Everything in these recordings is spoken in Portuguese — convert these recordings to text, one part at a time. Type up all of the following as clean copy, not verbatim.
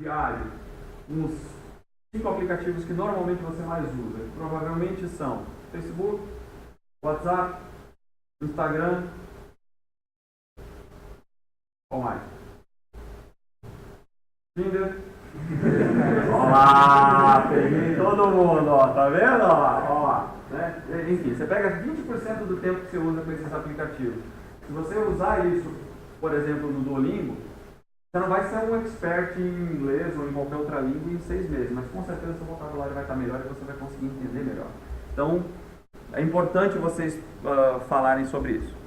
diário, uns 5 aplicativos que normalmente você mais usa, que provavelmente são Facebook, WhatsApp, Instagram, qual mais? Tinder. Olá, peguei todo mundo, ó, tá vendo? Ó, né? Enfim, você pega 20% do tempo que você usa com esses aplicativos. Se você usar isso, por exemplo, no Duolingo, você não vai ser um expert em inglês ou em qualquer outra língua em 6 meses, mas com certeza seu vocabulário vai estar melhor e você vai conseguir entender melhor. Então, é importante vocês falarem sobre isso.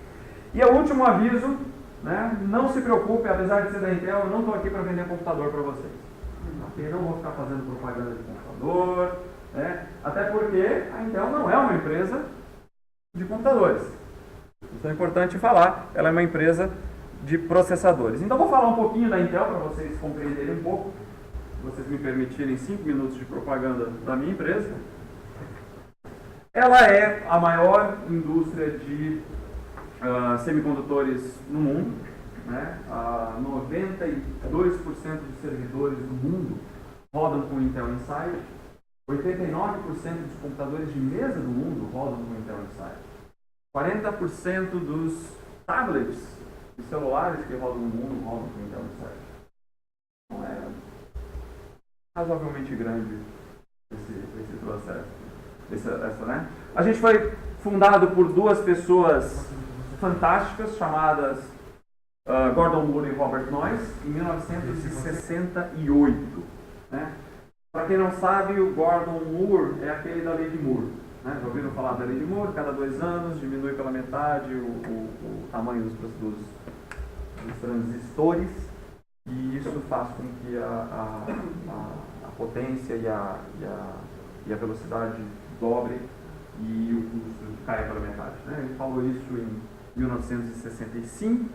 E o último aviso, né? Não se preocupe, apesar de ser da Intel, eu não estou aqui para vender computador para vocês. Okay? Não vou ficar fazendo propaganda de computador, né? Até porque a Intel não é uma empresa de computadores. Isso é importante falar, ela é uma empresa de processadores. Então vou falar um pouquinho da Intel para vocês compreenderem um pouco, se vocês me permitirem 5 minutos de propaganda da minha empresa. Ela é a maior indústria de semicondutores no mundo, né? 92% dos servidores do mundo rodam com Intel Inside, 89% dos computadores de mesa do mundo rodam com Intel Inside, 40% dos tablets e celulares que rodam no mundo rodam com Intel Inside. Então é razoavelmente grande esse processo. Né? A gente foi fundado por duas pessoas fantásticas chamadas Gordon Moore e Robert Noyce em 1968. Né? Para quem não sabe, o Gordon Moore é aquele da lei de Moore. Né? Já ouviram falar da lei de Moore? Cada 2 anos diminui pela metade o tamanho dos transistores, e isso faz com que a potência e a velocidade dobre e o custo caia pela metade. Né? Ele falou isso em 1965,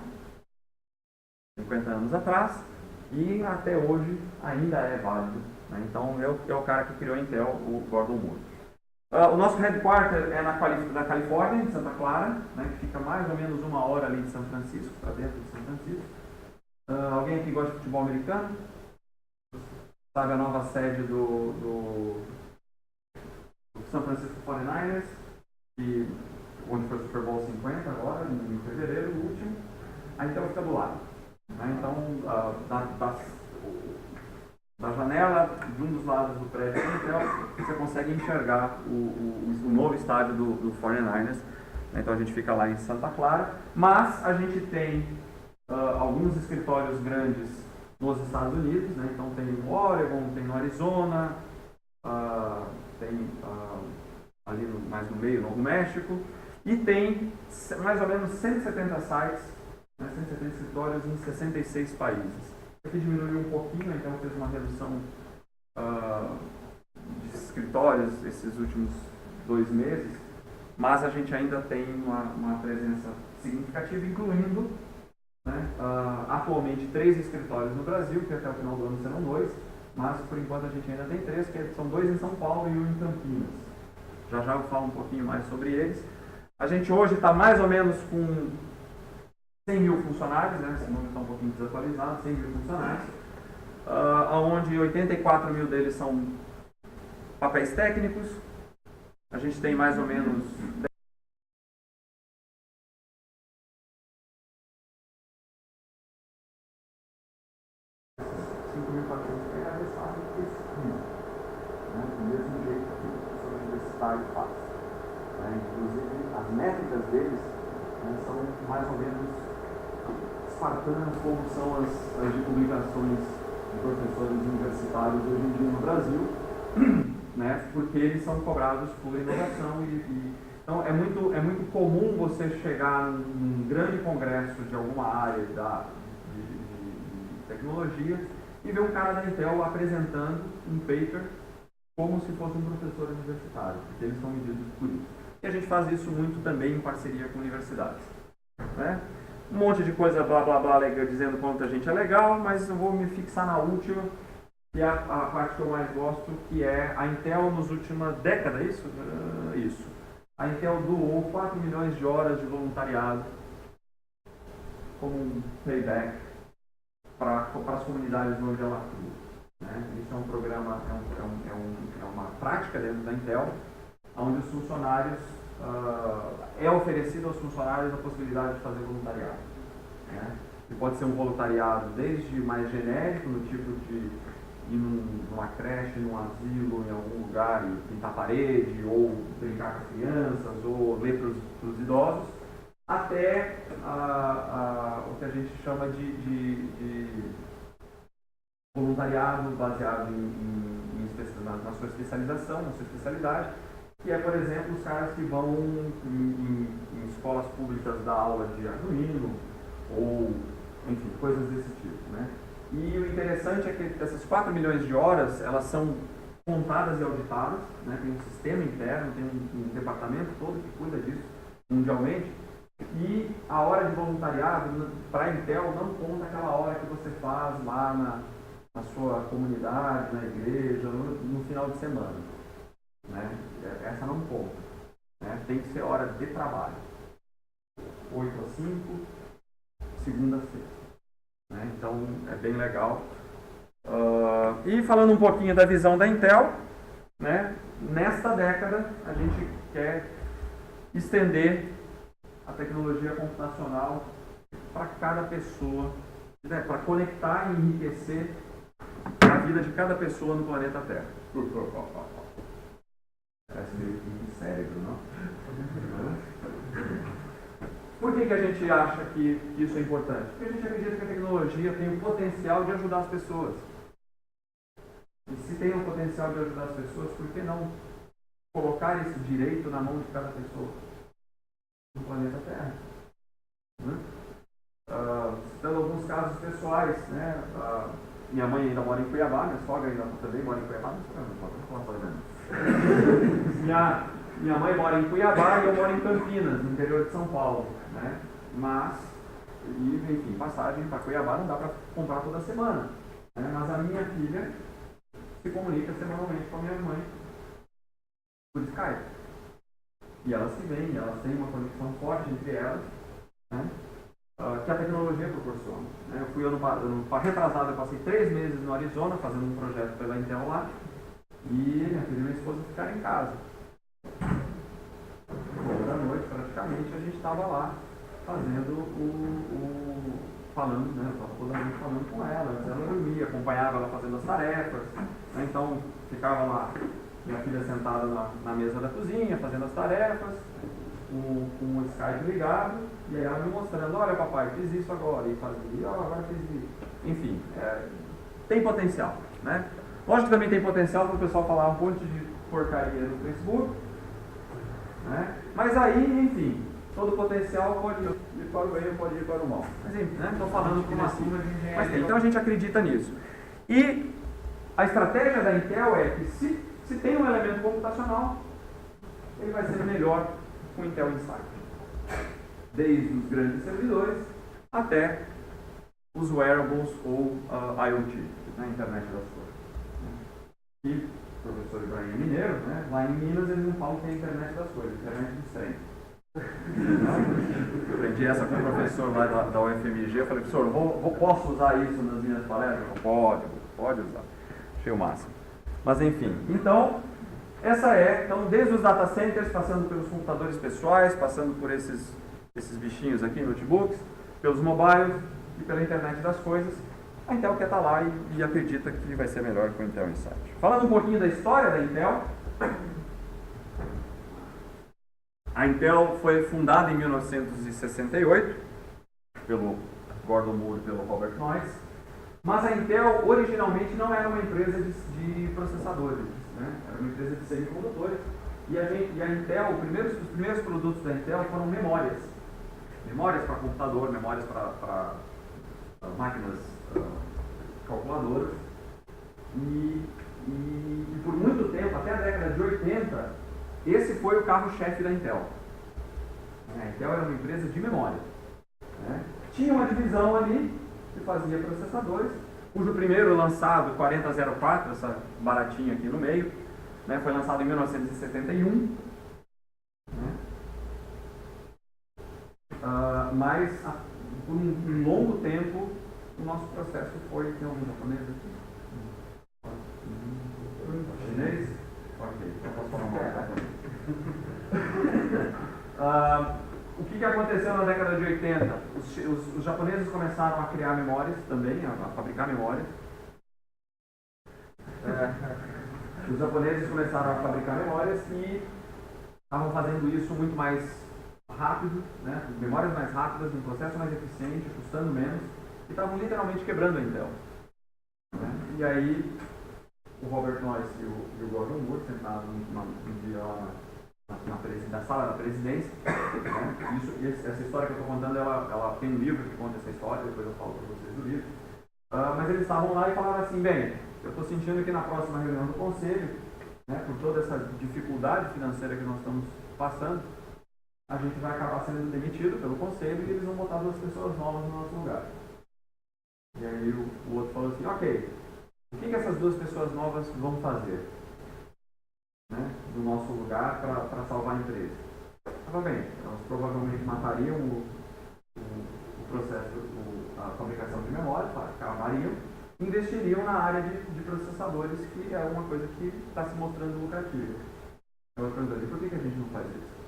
50 anos atrás, e até hoje ainda é válido. Né? Então é o cara que criou a Intel, o Gordon Moore. O nosso headquarter é na Califórnia, em Santa Clara, né, que fica mais ou menos 1 hora ali de São Francisco, para dentro de São Francisco. Alguém aqui gosta de futebol americano? Sabe a nova sede do San Francisco 49ers, onde foi o Super Bowl 50 agora, em fevereiro, o último. A Intel fica do lado. Né? Então, da janela de um dos lados do prédio da Intel, você consegue enxergar o novo estádio do 49ers. Então a gente fica lá em Santa Clara, mas a gente tem alguns escritórios grandes nos Estados Unidos, né? Então tem no Oregon, tem no Arizona, tem ali mais no meio, Novo México, e tem mais ou menos 170 sites, né? 170 escritórios em 66 países. Aqui diminuiu um pouquinho, então fez uma redução de escritórios esses últimos 2 meses, mas a gente ainda tem uma presença significativa, incluindo, né, atualmente 3 escritórios no Brasil, que até o final do ano serão 2, mas por enquanto a gente ainda tem 3, que são 2 em São Paulo e 1 em Campinas. Já já eu falo um pouquinho mais sobre eles. A gente hoje está mais ou menos com 100 mil funcionários, né? Esse número está um pouquinho desatualizado, 100 mil funcionários, onde 84 mil deles são papéis técnicos. A gente tem mais ou menos 5.400 reais fazem pesquisa, né? Do mesmo jeito que o professor universitário faz. Né? Inclusive, as métricas deles, né, são mais ou menos espartanas como são as de publicações de professores universitários hoje em dia no Brasil, né? Porque eles são cobrados por inovação então é muito comum você chegar num grande congresso de alguma área de tecnologia e ver um cara da Intel apresentando um paper como se fosse um professor universitário, porque eles são medidos por isso. E a gente faz isso muito também em parceria com universidades. Né? Um monte de coisa blá blá blá dizendo quanto a gente é legal, mas eu vou me fixar na última, que é a parte que eu mais gosto, que é a Intel nos última década, isso? Isso. A Intel doou 4 milhões de horas de voluntariado como um payback para as comunidades onde ela atua. né? Isso é um programa, é uma prática dentro da Intel, onde os funcionários, é oferecido aos funcionários a possibilidade de fazer voluntariado, né? E pode ser um voluntariado desde mais genérico, no tipo de ir numa creche, num asilo, em algum lugar e pintar parede, ou brincar com as crianças, ou ler para os idosos, até o que a gente chama de voluntariado baseado na sua especialização, na sua especialidade, que é, por exemplo, os caras que vão em escolas públicas dar aula de Arduino, ou, enfim, coisas desse tipo, né? E o interessante é que essas 4 milhões de horas, elas são contadas e auditadas, né? Tem um sistema interno, tem um departamento todo que cuida disso mundialmente, e a hora de voluntariado para a Intel não conta aquela hora que você faz lá na sua comunidade, na igreja, no final de semana, né? Essa não conta, né? Tem que ser hora de trabalho, 8 a 5, segunda a sexta, né? Então é bem legal. E falando um pouquinho da visão da Intel, né? Nesta década a gente quer estender a tecnologia computacional para cada pessoa, né? Para conectar e enriquecer a vida de cada pessoa no planeta Terra. Parece meio que cérebro, não? Por que a gente acha que isso é importante? Porque a gente acredita que a tecnologia tem o potencial de ajudar as pessoas. E se tem o potencial de ajudar as pessoas, por que não colocar esse direito na mão de cada pessoa no planeta Terra? Citando alguns casos pessoais, né? Minha mãe ainda mora em Cuiabá, minha sogra ainda também mora em Cuiabá. Minha mãe mora em Cuiabá e eu moro em Campinas, no interior de São Paulo, né? Mas, enfim, passagem para Cuiabá não dá para comprar toda semana, né? Mas a minha filha se comunica semanalmente com a minha mãe por Skype. E elas se veem, elas têm uma conexão forte entre elas, né? Que a tecnologia proporciona, né? Eu fui ano retrasado, eu passei 3 meses no Arizona fazendo um projeto pela Intel lá, e minha filha e minha esposa ficaram em casa. Da noite, praticamente, a gente estava lá fazendo falando, né? Eu estava toda noite falando com ela dormia, acompanhava ela fazendo as tarefas, né? Então ficava lá, minha filha sentada na mesa da cozinha, fazendo as tarefas, com o Skype ligado, e aí ela me mostrando, olha papai, fiz isso agora, e fazia, agora fiz isso. Enfim, tem potencial, né? Lógico que também tem potencial para o pessoal falar um monte de porcaria no Facebook, né? Mas aí, enfim, todo potencial pode ir para o bem ou pode ir para o mal. Mas enfim, né? Estou falando por assim. Mas então a gente acredita nisso. E a estratégia da Intel é que se tem um elemento computacional, ele vai ser melhor com Intel Inside. Desde os grandes servidores até os wearables ou IoT, na internet das coisas. E o professor Ibrahim é mineiro, né? Lá em Minas eles não falam que é a internet das coisas, internet dos trens. Eu aprendi essa com o professor lá da UFMG, eu falei, professor, posso usar isso nas minhas palestras? Pode usar. Achei o máximo. Mas enfim, então, então desde os data centers, passando pelos computadores pessoais, passando por esses bichinhos aqui, notebooks, pelos mobiles e pela internet das coisas, a Intel quer estar lá e acredita que vai ser melhor com o Intel Insight. Falando um pouquinho da história da Intel, a Intel foi fundada em 1968 pelo Gordon Moore e pelo Robert Noyce, mas a Intel originalmente não era uma empresa de processadores, né? Era uma empresa de semicondutores, e a Intel, os primeiros produtos da Intel foram memórias para computador, memórias para máquinas calculadoras, e por muito tempo, até a década de 80, esse foi o carro-chefe da Intel. A Intel era uma empresa de memória, né? Tinha uma divisão ali que fazia processadores, cujo primeiro lançado, 4004, essa baratinha aqui no meio, né, foi lançado em 1971. Né? Mas por um longo tempo o nosso processo foi... Tem algum japonês aqui? que aconteceu na década de 80? Os japoneses começaram a criar memórias também, a fabricar memórias. Os japoneses começaram a fabricar memórias e estavam fazendo isso muito mais rápido, né? Memórias mais rápidas, um processo mais eficiente, custando menos, e estavam literalmente quebrando a Intel. Né? E aí, o Robert Noyce e o Gordon Moore sentados um dia lá na sala da presidência. Né? Essa história que eu estou contando, ela tem um livro que conta essa história, depois eu falo para vocês do livro. Mas eles estavam lá e falaram assim, bem, eu estou sentindo que na próxima reunião do conselho, né, por toda essa dificuldade financeira que nós estamos passando, a gente vai acabar sendo demitido pelo conselho e eles vão botar 2 pessoas novas no nosso lugar. E aí o outro falou assim, ok, o que essas 2 pessoas novas vão fazer, né, no nosso lugar para salvar a empresa? Estava bem, elas provavelmente matariam o processo, a fabricação de memórias, acabariam, investiriam na área de processadores, que é uma coisa que está se mostrando lucrativa. Eu perguntei, por que a gente não faz isso?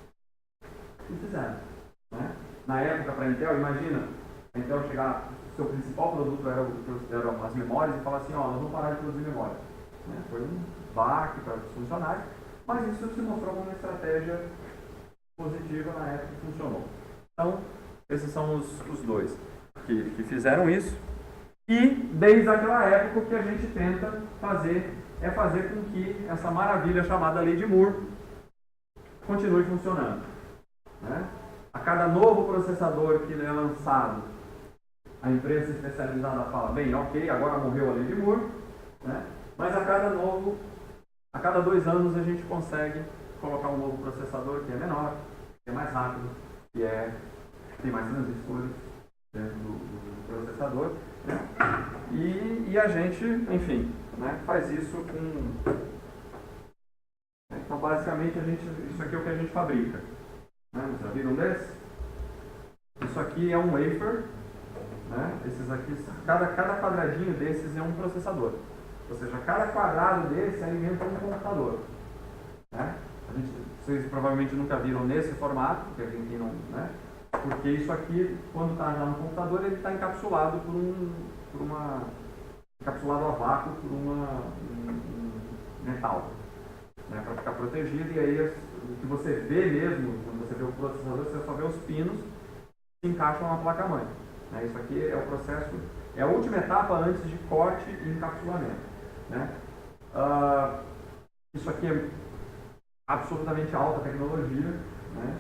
E fizeram. Né? Na época, para a Intel, imagina, a Intel chegar, seu principal produto eram as memórias, e falar assim, nós vamos parar de produzir memória. Né? Foi um baque para os funcionários, mas isso se mostrou como uma estratégia positiva na época que funcionou. Então, esses são os 2 que fizeram isso. E, desde aquela época, o que a gente tenta fazer é fazer com que essa maravilha chamada Lei de Moore continue funcionando. Né? A cada novo processador que é lançado, a empresa especializada fala, bem, ok, agora morreu a Lei de Moore, né? Mas a cada 2 anos a gente consegue colocar um novo processador que é menor, que é mais rápido, que tem mais transistores dentro do processador, né? E a gente, enfim, né, faz isso com... Então, basicamente, isso aqui é o que a gente fabrica. Né? Vocês já viram desse? Isso aqui é um wafer. Né? Esses aqui, cada quadradinho desses é um processador. Ou seja, cada quadrado desse alimenta um computador. Né? Vocês provavelmente nunca viram nesse formato, porque a gente não... Né? Porque isso aqui, quando está já no computador, ele está encapsulado encapsulado a vácuo por um metal, né, para ficar protegido. E aí o que você vê mesmo, quando você vê o processador, você só vê os pinos que se encaixam na placa-mãe. Né? Isso aqui é o processo, é a última etapa antes de corte e encapsulamento. Né? Isso aqui é absolutamente alta tecnologia. Né?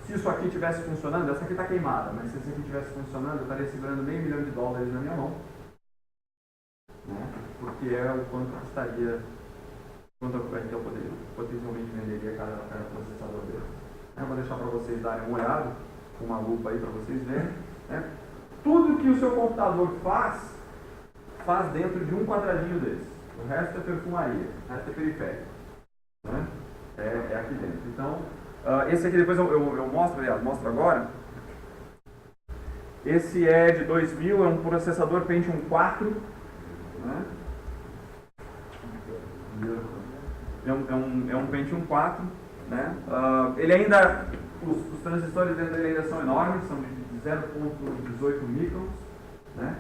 Se isso aqui estivesse funcionando, essa aqui está queimada, mas se isso aqui estivesse funcionando, eu estaria segurando $500 milhões na minha mão. Né? Porque é o quanto custaria, quanto a Intel potencialmente venderia cada processador dele. Eu vou deixar para vocês darem uma olhada, com uma lupa aí para vocês verem. Né? Tudo que o seu computador faz dentro de um quadradinho desse. O resto é perfumaria, o resto é periférico. Né? É aqui dentro. Então, esse aqui depois eu mostro, aliás, mostro agora. Esse é de 2000, é um processador Pentium 4. Né? É um Pentium 4. Né? Ele ainda, os transistores dentro dele ainda são enormes, são de 0,18 microns. Né?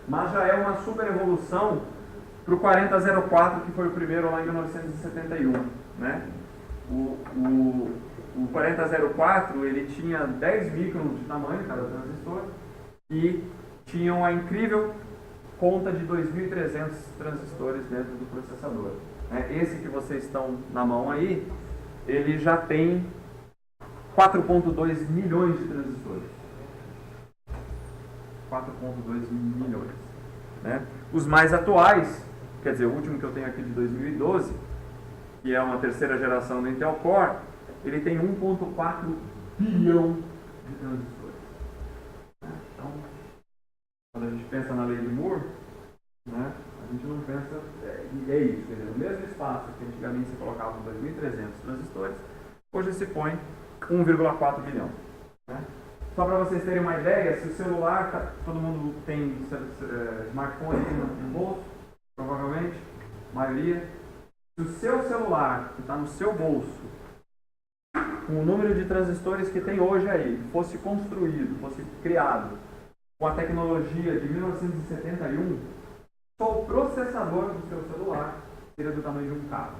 Mas já é uma super evolução para o 4004, que foi o primeiro lá em 1971. Né? O 4004 ele tinha 10 microns de tamanho cada transistor e tinha uma incrível conta de 2.300 transistores dentro do processador. Esse que vocês estão na mão aí, ele já tem 4,2 milhões de transistores. 4,2 milhões. Né? Os mais atuais, quer dizer, o último que eu tenho aqui de 2012, que é uma terceira geração do Intel Core, ele tem 1,4 bilhão de transistores. Então, quando a gente pensa na lei de Moore, né, a gente não pensa... É isso, quer dizer, no mesmo espaço que antigamente se colocavam 2.300 transistores, hoje se põe 1,4 bilhão. Né? Só para vocês terem uma ideia, se o celular, todo mundo tem smartphone no bolso, provavelmente, a maioria, se o seu celular, que está no seu bolso, com o número de transistores que tem hoje aí, fosse construído, fosse criado com a tecnologia de 1971, só o processador do seu celular seria do tamanho de um carro.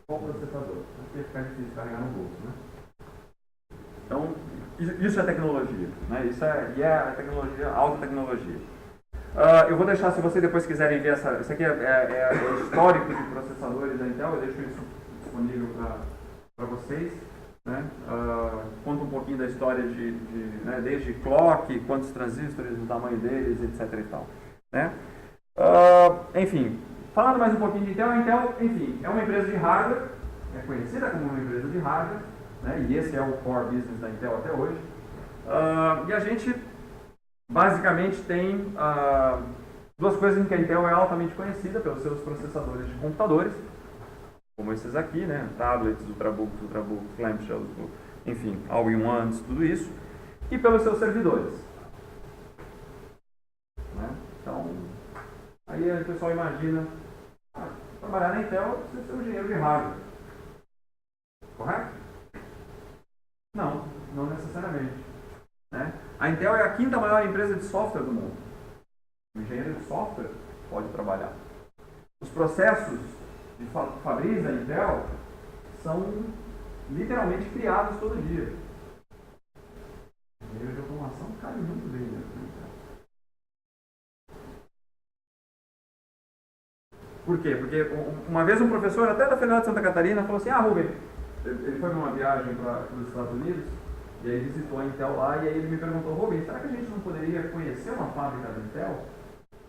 Qual o processador? Aqui fica difícil carregar no bolso, né? Então, isso é tecnologia, né? Isso é a tecnologia, alta tecnologia. Eu vou deixar, se vocês depois quiserem ver isso aqui é o histórico de processadores da Intel, eu deixo isso disponível para vocês, né? Conta um pouquinho da história né, desde clock, quantos transistores, o tamanho deles, etc. e tal, né? Enfim, falando mais um pouquinho de Intel, a Intel, enfim, é uma empresa de hardware, é conhecida como uma empresa de hardware, né? E esse é o core business da Intel até hoje. E a gente basicamente tem duas coisas em que a Intel é altamente conhecida pelos seus processadores de computadores, como esses aqui, né? Tablets, ultrabooks, clamshells, enfim, all-in-ones, tudo isso, e pelos seus servidores. Né? Então, aí o pessoal imagina, trabalhar na Intel, você ser um engenheiro de hardware. Correto? Não necessariamente. Né? A Intel é a quinta maior empresa de software do mundo. O engenheiro de software pode trabalhar. Os processos de fabriz da Intel são literalmente criados todo dia. O engenheiro de automação cabe muito bem dentro da Intel. Por quê? Porque uma vez um professor, até da Federal de Santa Catarina, falou assim, Rubem, ele foi numa viagem para os Estados Unidos, e aí visitou a Intel lá, e aí ele me perguntou, Rubem, será que a gente não poderia conhecer uma fábrica da Intel?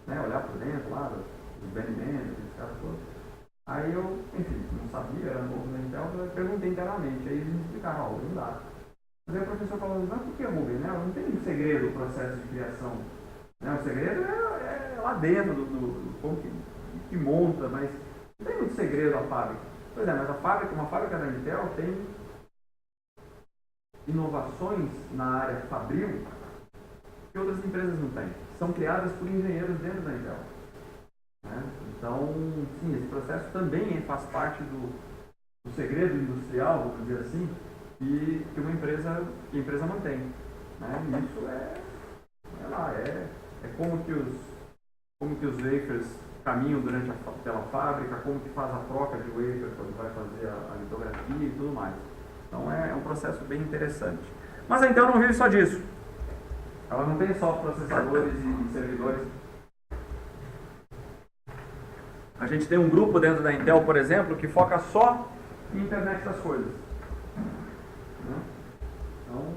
Né, olhar por dentro lá, dos BNMs, esses caras todos. Aí eu, enfim, não sabia, era novo na Intel, eu perguntei internamente, aí eles me explicaram, não dá. Mas aí o professor falou, mas por que, Rubem? Né? Não tem um segredo o processo de criação. Né? O segredo é lá dentro do como que monta, mas não tem muito segredo a fábrica. Pois é, mas uma fábrica da Intel tem inovações na área fabril que outras empresas não têm. São criadas por engenheiros dentro da Intel. Né? Então, sim, esse processo também faz parte do segredo industrial, vamos dizer assim, que a empresa mantém. Né? E isso é como que os wafers caminham pela fábrica, como que faz a troca de wafer quando vai fazer a litografia e tudo mais. Então é um processo bem interessante. Mas a Intel não vive só disso. Ela não tem só processadores e servidores. A gente tem um grupo dentro da Intel, por exemplo, que foca só em internet das coisas. Então,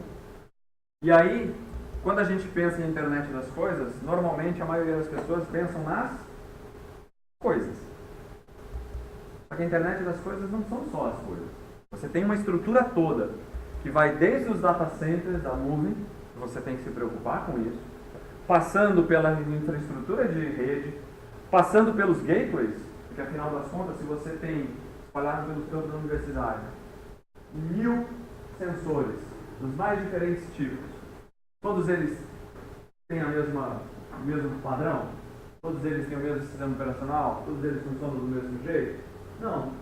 e aí, quando a gente pensa em internet das coisas, normalmente a maioria das pessoas pensam nas coisas. Só que a internet das coisas não são só as coisas. Você tem uma estrutura toda que vai desde os data centers da nuvem, você tem que se preocupar com isso, passando pela infraestrutura de rede, passando pelos gateways, porque afinal das contas, se você tem espalhado pelos campos da universidade 1000 sensores dos mais diferentes tipos, todos eles têm o mesmo padrão, todos eles têm o mesmo sistema operacional, todos eles funcionam do mesmo jeito? Não.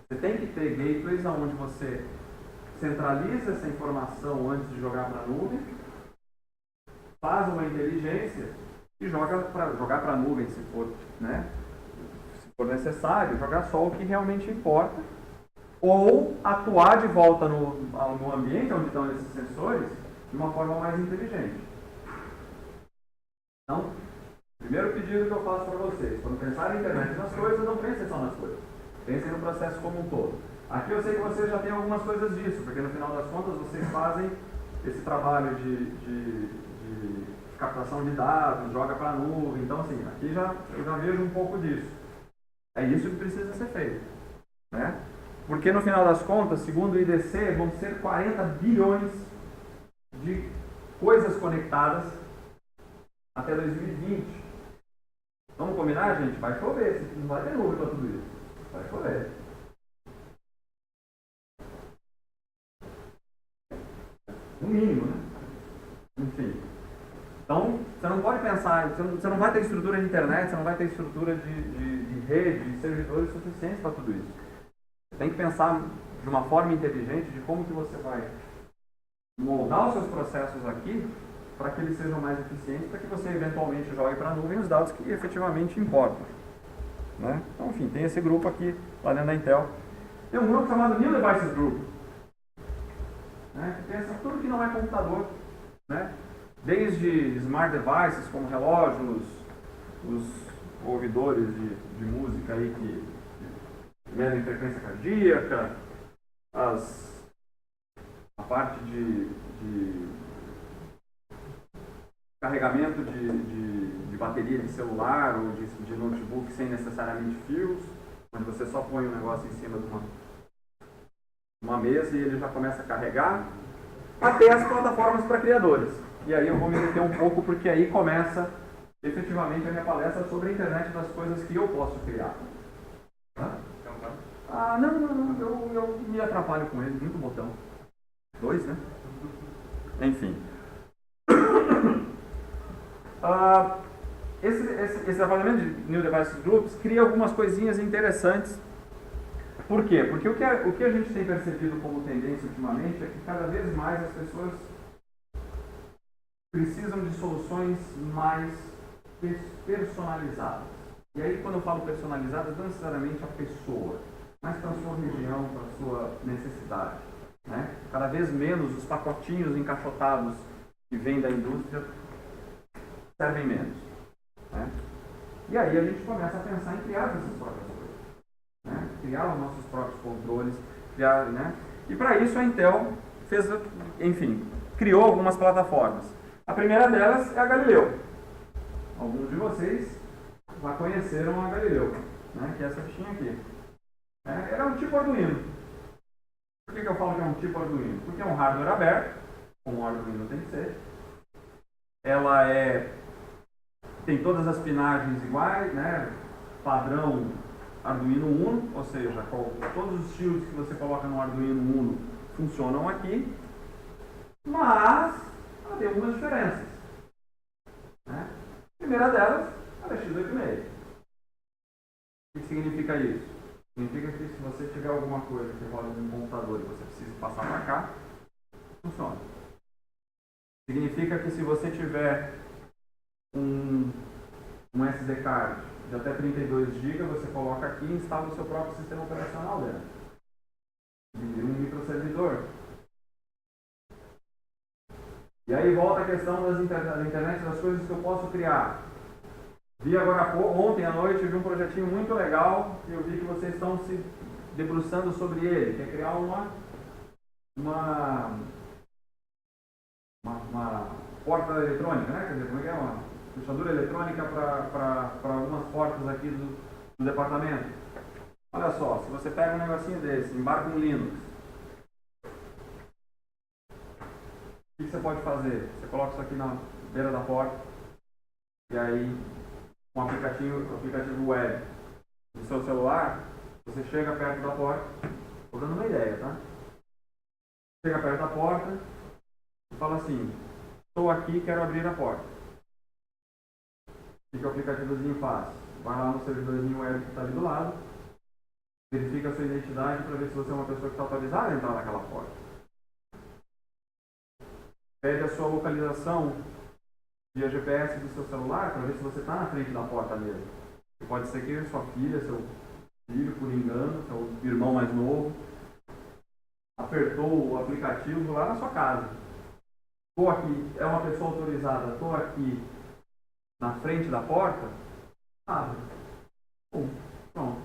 Você tem que ter gateways onde você centraliza essa informação antes de jogar para a nuvem, faz uma inteligência e joga para a nuvem, se for necessário, jogar só o que realmente importa, ou atuar de volta no ambiente onde estão esses sensores de uma forma mais inteligente. Então, primeiro pedido que eu faço para vocês, quando pensarem em internet das coisas, não pensem só nas coisas. Pensem no processo como um todo. Aqui eu sei que vocês já têm algumas coisas disso, porque no final das contas vocês fazem esse trabalho de captação de dados, joga para a nuvem, então assim, aqui eu já vejo um pouco disso. É isso que precisa ser feito. Né? Porque no final das contas, segundo o IDC, vão ser 40 bilhões de coisas conectadas até 2020. Vamos combinar, gente? Vai chover, não vai ter nuvem para tudo isso. Vai chover. No mínimo, né? Enfim. Então, você não pode pensar, você não vai ter estrutura de internet, você não vai ter estrutura de rede, de servidores suficientes para tudo isso. Você tem que pensar de uma forma inteligente de como que você vai moldar os seus processos aqui para que eles sejam mais eficientes, para que você eventualmente jogue para a nuvem os dados que efetivamente importam. Né? Então, enfim, tem esse grupo aqui, lá dentro da Intel. Tem um grupo chamado New Devices Group, né, que pensa tudo que não é computador, né? Desde smart devices, como relógios, os ouvidores de música aí que medem frequência cardíaca, a parte de carregamento de bateria de celular ou de notebook sem necessariamente fios, onde você só põe um negócio em cima de uma mesa e ele já começa a carregar, até as plataformas para criadores. E aí eu vou me deter um pouco, porque aí começa efetivamente a minha palestra sobre a internet das coisas que eu posso criar. Não, eu me atrapalho com ele, muito botão. 2, né? Enfim. Esse departamento de New Devices Groups cria algumas coisinhas interessantes. Por quê? Porque o que a gente tem percebido como tendência ultimamente é que cada vez mais as pessoas precisam de soluções mais personalizadas. E aí, quando eu falo personalizadas, não necessariamente a pessoa, mas para a sua região, para a sua necessidade. Né? Cada vez menos os pacotinhos encaixotados que vêm da indústria servem menos. Né? E aí a gente começa a pensar em criar essas próprias coisas. Né? Criar os nossos próprios controles. Né? E para isso a Intel criou algumas plataformas. A primeira delas é a Galileu. Alguns de vocês já conheceram a Galileu, né? Que é essa fichinha aqui. Era um tipo Arduino. Por que eu falo que é um tipo Arduino? Porque é um hardware aberto, como o Arduino tem que ser. Ela tem todas as pinagens iguais, né? Padrão Arduino Uno, ou seja, todos os shields que você coloca no Arduino Uno funcionam aqui, mas ela tem algumas diferenças. Né? A primeira delas, ela é x86. O que significa isso? Significa que se você tiver alguma coisa que roda no computador e você precisa passar para cá, funciona. Significa que se você tiver um SD card de até 32 GB, você coloca aqui e instala o seu próprio sistema operacional dentro. E um microservidor. E aí volta a questão da internet das coisas que eu posso criar. Vi agora ontem à noite, vi um projetinho muito legal e eu vi que vocês estão se debruçando sobre ele, que é criar uma porta eletrônica, né? Quer dizer, como é que é? Uma fechadura eletrônica para algumas portas aqui do departamento. Olha só, se você pega um negocinho desse, embarca um Linux, o que você pode fazer? Você coloca isso aqui na beira da porta e aí um aplicativo web do seu celular, você chega perto da porta, estou dando uma ideia, tá? Chega perto da porta e fala assim, estou aqui, quero abrir a porta. O que o aplicativozinho faz? Vai lá no servidorzinho web que está ali do lado, verifica a sua identidade para ver se você é uma pessoa que está autorizada a entrar naquela porta. Pede a sua localização via GPS do seu celular para ver se você está na frente da porta mesmo. Pode ser que sua filha, seu filho, por engano, seu irmão mais novo, apertou o aplicativo lá na sua casa. Estou aqui, é uma pessoa autorizada, estou aqui na frente da porta, abre. Pronto.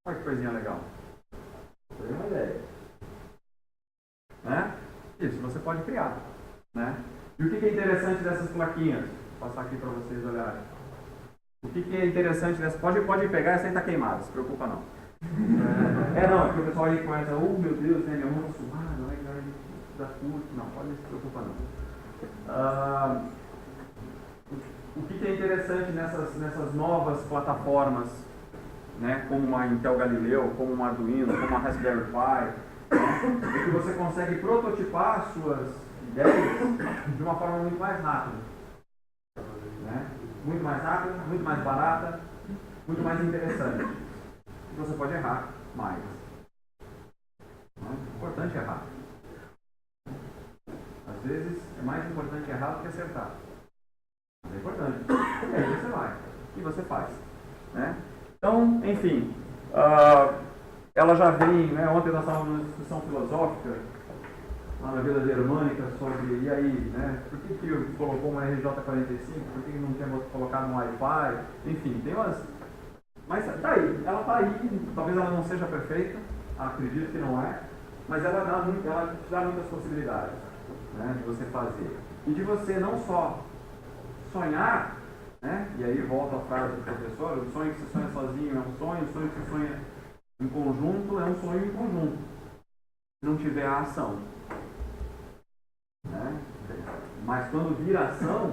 Olha que coisinha legal. Foi uma ideia. Né? Isso você pode criar. Né? E o que é interessante dessas plaquinhas? Vou passar aqui para vocês olharem. O que é interessante dessas? Pode pegar, essa aí está queimada, se preocupa não. Não, porque o pessoal aí começa, meu Deus, né, minha mão está suada, não é que dá curto. Não, pode se preocupar não. O que é interessante nessas novas plataformas, né, como uma Intel Galileu, como uma Arduino, como uma Raspberry Pi, é que você consegue prototipar as suas ideias de uma forma muito mais rápida. Né? Muito mais rápida, muito mais barata, muito mais interessante. E você pode errar mais. importante errar. Às vezes é mais importante errar do que acertar. Mas é importante. E aí você vai. E você faz. Né? Então, enfim. Ela já vem, né, ontem nós estávamos numa discussão filosófica lá na Vila Germânica sobre, e aí, né, por que colocou uma RJ45, por que não tinha colocado um Wi-Fi, enfim, tem umas... Mas tá aí, ela tá aí, talvez ela não seja perfeita, acredito que não é, mas ela te dá muitas possibilidades, né, de você fazer. E de você não só sonhar, né, e aí volta a frase do professor, o sonho que você sonha sozinho é um sonho, o sonho que você sonha em conjunto é um sonho em conjunto. Se não tiver a ação. Né? Mas quando vira ação,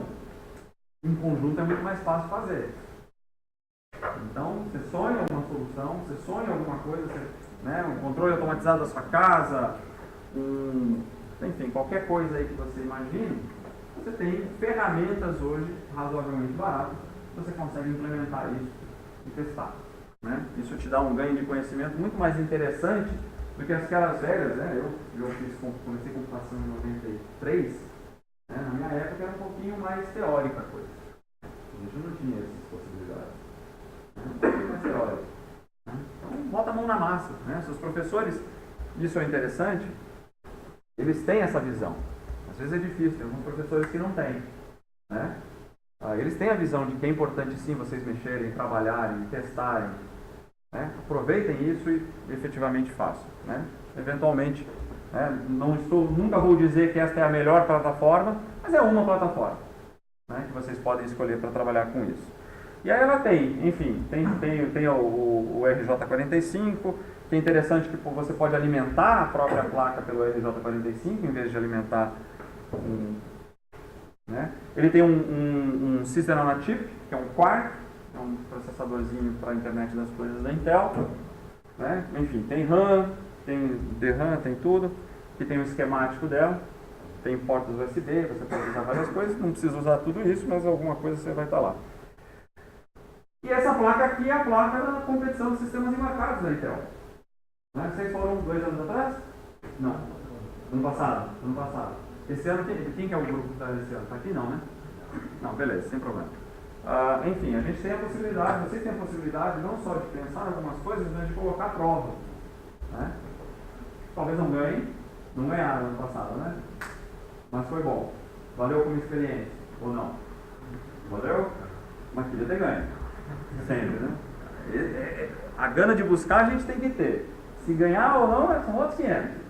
em conjunto é muito mais fácil fazer. Então, você sonha alguma solução, você sonha alguma coisa, né? Um controle automatizado da sua casa, enfim, qualquer coisa aí que você imagine, você tem ferramentas hoje razoavelmente baratas, você consegue implementar isso e testar. Né? Isso te dá um ganho de conhecimento muito mais interessante do que aquelas velhas, né? Eu comecei computação em 93, né? Na minha época era um pouquinho mais teórica a coisa. A gente não tinha essas possibilidades. Né? Um pouquinho mais teórica. Né? Então, bota a mão na massa. Né? Seus professores, isso é interessante, eles têm essa visão. Às vezes é difícil, tem alguns professores que não têm. Né? Eles têm a visão de que é importante sim vocês mexerem, trabalharem, testarem. Né? Aproveitem isso e efetivamente façam. Né? Eventualmente, né? Nunca vou dizer que esta é a melhor plataforma, mas é uma plataforma, né? Que vocês podem escolher para trabalhar com isso. E aí ela tem, enfim, tem o RJ45, que é interessante que você pode alimentar a própria placa pelo RJ45 em vez de alimentar né? Ele tem um System on a Chip, que é um Quark, é um processadorzinho para a internet das coisas da Intel. Né? Enfim, tem RAM, tem DRAM, tem tudo. Aqui tem o esquemático dela, tem portas USB, você pode usar várias coisas, não precisa usar tudo isso, mas alguma coisa você vai estar lá. E essa placa aqui é a placa da competição de sistemas embarcados da Intel. Né? Vocês foram 2 anos atrás? Não. Ano passado. Esse ano, quem que é o grupo que está esse ano? Está aqui não, né? Não, beleza, sem problema. Enfim, a gente tem a possibilidade, vocês têm a possibilidade não só de pensar em algumas coisas, mas de colocar à prova. Né? Talvez não ganharam ano passado, né? Mas foi bom. Valeu como experiência, ou não? Valeu? Mas queria ter ganho. Sempre, né? A gana de buscar a gente tem que ter. Se ganhar ou não, são outros 500.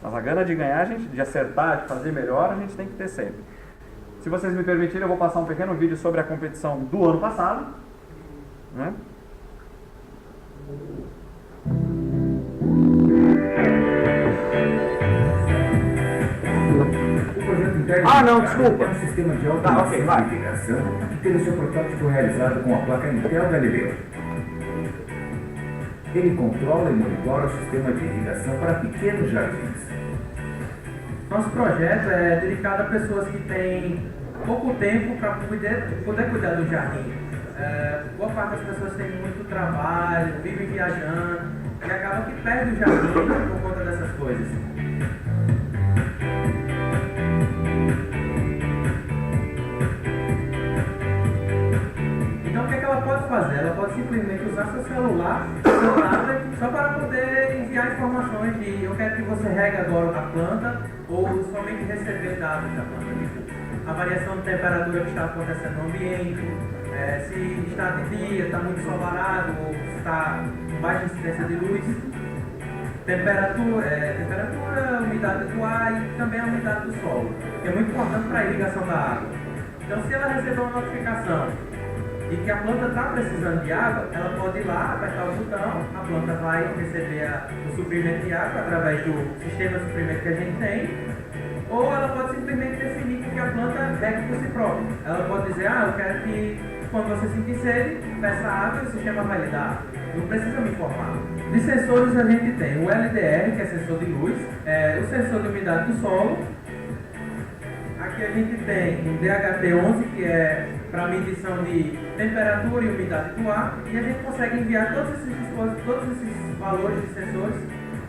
Mas a gana de ganhar, de acertar, de fazer melhor, a gente tem que ter sempre. Se vocês me permitirem, eu vou passar um pequeno vídeo sobre a competição do ano passado. Né? Não, desculpa. É um sistema de automação de ligação que teve seu protótipo realizado com a placa Intel Galileo. Ele controla e monitora o sistema de irrigação para pequenos jardins. Nosso projeto é dedicado a pessoas que têm pouco tempo para poder cuidar do jardim. Boa parte das pessoas tem muito trabalho, vivem viajando e acaba que perde o jardim por conta dessas coisas. Então o que é que ela pode fazer? Ela pode simplesmente usar seu celular, seu tablet, só para poder enviar informações de eu quero que você regue agora a planta ou somente receber dados da planta. Tipo, a variação de temperatura que está acontecendo no ambiente, se está de dia, está muito ensolarado ou se está com baixa incidência de luz. Temperatura, umidade do ar e também a umidade do solo, que é muito importante para a irrigação da água. Então, se ela receber uma notificação de que a planta está precisando de água, ela pode ir lá, apertar o botão, a planta vai receber o suprimento de água através do sistema de suprimento que a gente tem, ou ela pode simplesmente definir que a planta regue por si própria. Ela pode dizer, eu quero que quando você sentir sede, peça água e o sistema vai lhe dar. Não precisa me informar. De sensores a gente tem o LDR, que é sensor de luz, o sensor de umidade do solo. Aqui a gente tem o DHT11, que é para medição de temperatura e umidade do ar, e a gente consegue enviar todos esses valores de sensores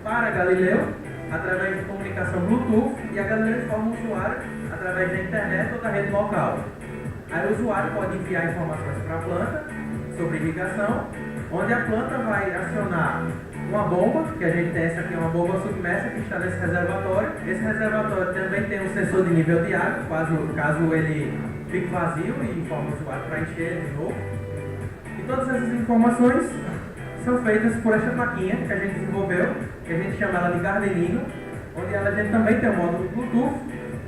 para Galileu através de comunicação Bluetooth e a Galileu informa o usuário através da internet ou da rede local. Aí o usuário pode enviar informações para a planta sobre irrigação, onde a planta vai acionar uma bomba, que a gente tem essa aqui, uma bomba submersa que está nesse reservatório. Esse reservatório também tem um sensor de nível de água, caso ele fique vazio, e informa o usuário para encher ele de novo. E todas essas informações são feitas por esta plaquinha que a gente desenvolveu, que a gente chama ela de Gardenino, onde a gente também tem um módulo Bluetooth,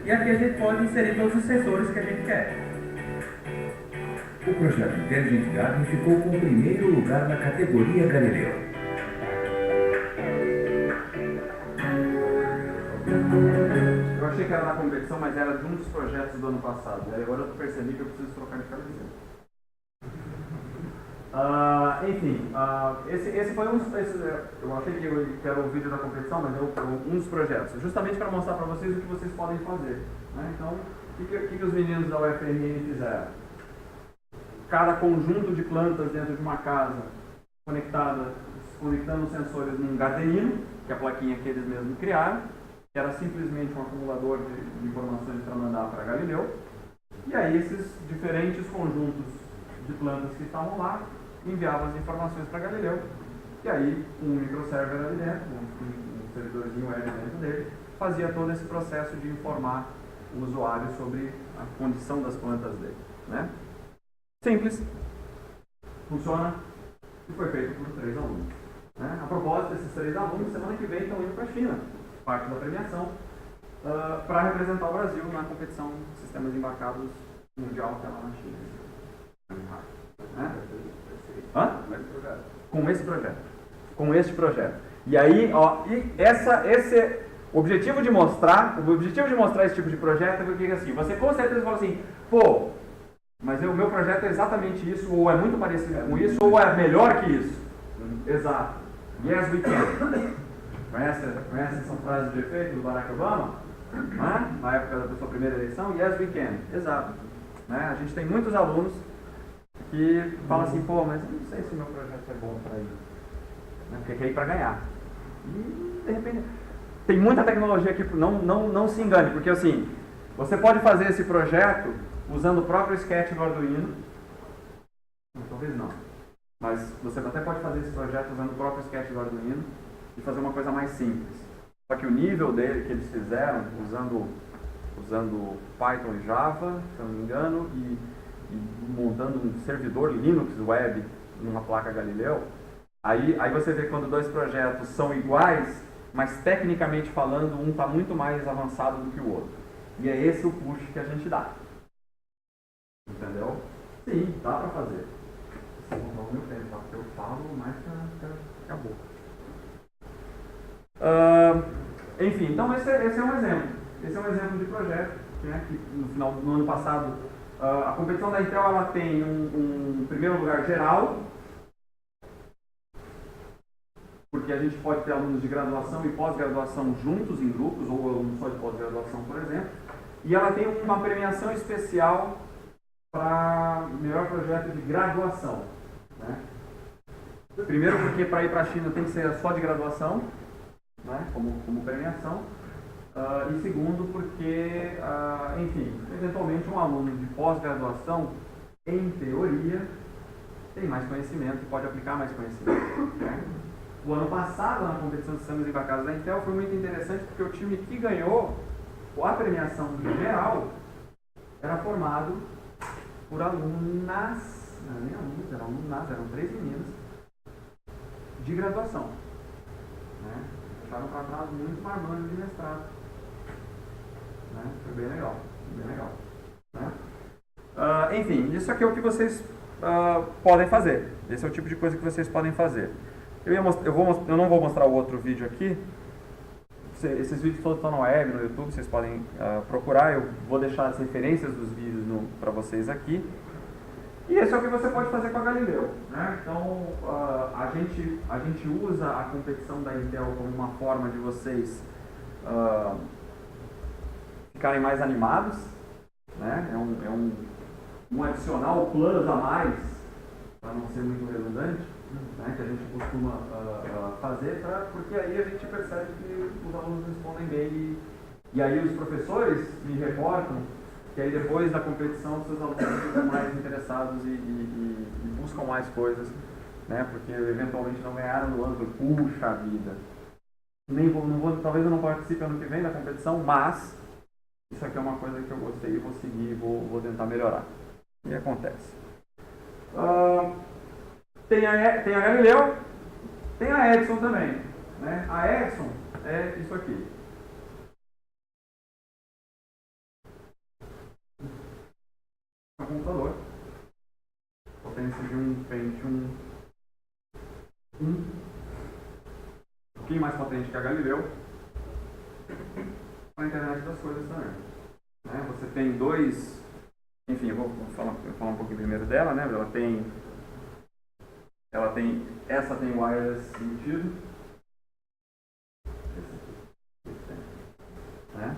e aqui a gente pode inserir todos os sensores que a gente quer. O projeto Intelligent Garden ficou com o primeiro lugar na categoria Galileu. Eu achei que era na competição, mas era de um dos projetos do ano passado. Aí agora eu percebi que eu preciso trocar de camiseta. Esse foi eu achei que era o vídeo da competição, mas um dos projetos, justamente para mostrar para vocês o que vocês podem fazer. Né? Então, o que os meninos da UFRN fizeram? Cada conjunto de plantas dentro de uma casa conectando os sensores num Gardenino, que é a plaquinha que eles mesmos criaram, que era simplesmente um acumulador de informações para mandar para Galileu. E aí esses diferentes conjuntos de plantas que estavam lá enviavam as informações para Galileu. E aí um microserver ali dentro, um servidorzinho web dentro dele, fazia todo esse processo de informar o usuário sobre a condição das plantas dele. Né? Simples, funciona e foi feito por 3 alunos. Né? A propósito, esses 3 alunos, semana que vem, estão indo para a China, parte da premiação, para representar o Brasil na competição de sistemas embarcados mundial que é lá na China. Né? Com esse projeto. E aí, o objetivo de mostrar esse tipo de projeto é porque assim, você com certeza fala assim, pô, mas o meu projeto é exatamente isso, ou é muito parecido com isso, ou é melhor que isso. Exato. Yes, we can. Conhece essa frase de efeito do Barack Obama? Na época da sua primeira eleição? Yes, we can. Exato. Né? A gente tem muitos alunos que falam assim, pô, mas eu não sei se o meu projeto é bom para ir. Né? Porque quer ir para ganhar. E, de repente, tem muita tecnologia aqui, não se engane, porque assim, você pode fazer esse projeto usando o próprio sketch do Arduino. Talvez não. Mas você até pode fazer esse projeto usando o próprio sketch do Arduino e fazer uma coisa mais simples. Só que o nível dele que eles fizeram, usando Python e Java, se eu não me engano, e montando um servidor Linux web numa placa Galileu, aí você vê quando 2 projetos são iguais, mas tecnicamente falando, um está muito mais avançado do que o outro. E é esse o push que a gente dá. Entendeu? Sim, dá para fazer. Vou contar o meu tempo, tá? Porque eu falo mais que a boca. Enfim, então esse é um exemplo. Esse é um exemplo de projeto, né, que no ano passado, a competição da Intel ela tem um primeiro lugar geral, porque a gente pode ter alunos de graduação e pós-graduação juntos em grupos, ou alunos só de pós-graduação, por exemplo, e ela tem uma premiação especial para melhor projeto de graduação. Né? Primeiro porque para ir para a China tem que ser só de graduação, né, como premiação, e segundo porque, enfim, eventualmente um aluno de pós-graduação, em teoria, tem mais conhecimento e pode aplicar mais conhecimento. Né? O ano passado, na competição de sistemas embarcados da Intel, foi muito interessante porque o time que ganhou a premiação geral era formado por alunas, não eram nem alunos, eram alunas, eram 3 meninas de graduação. Né? Deixaram para trás muito marmanjo de mestrado. Né? Foi bem legal, bem legal. Né? Enfim, isso aqui é o que vocês podem fazer. Esse é o tipo de coisa que vocês podem fazer. Eu não vou mostrar o outro vídeo aqui. Esses vídeos todos estão na web, no YouTube, vocês podem procurar. Eu vou deixar as referências dos vídeos para vocês aqui. E esse é o que você pode fazer com a Galileu. Né? Então, a gente usa a competição da Intel como uma forma de vocês ficarem mais animados. Né? É um adicional plus a mais, para não ser muito redundante. né, que a gente costuma fazer, porque aí a gente percebe que os alunos respondem bem e aí os professores me reportam que aí depois da competição os seus alunos ficam mais interessados e buscam mais coisas, né, porque eventualmente não ganharam no ano, puxa vida, talvez eu não participe ano que vem da competição, mas isso aqui é uma coisa que eu gostei e vou seguir, vou tentar melhorar. E acontece. Tem a Galileu, tem a Edson também, né? A Edson é isso aqui. Um computador, potência de um Pentium 1, um pouquinho mais potente que a Galileu, para a internet das coisas também. Né? Você tem dois, enfim, eu vou falar um pouquinho primeiro dela, né? Essa tem wireless embutido, né?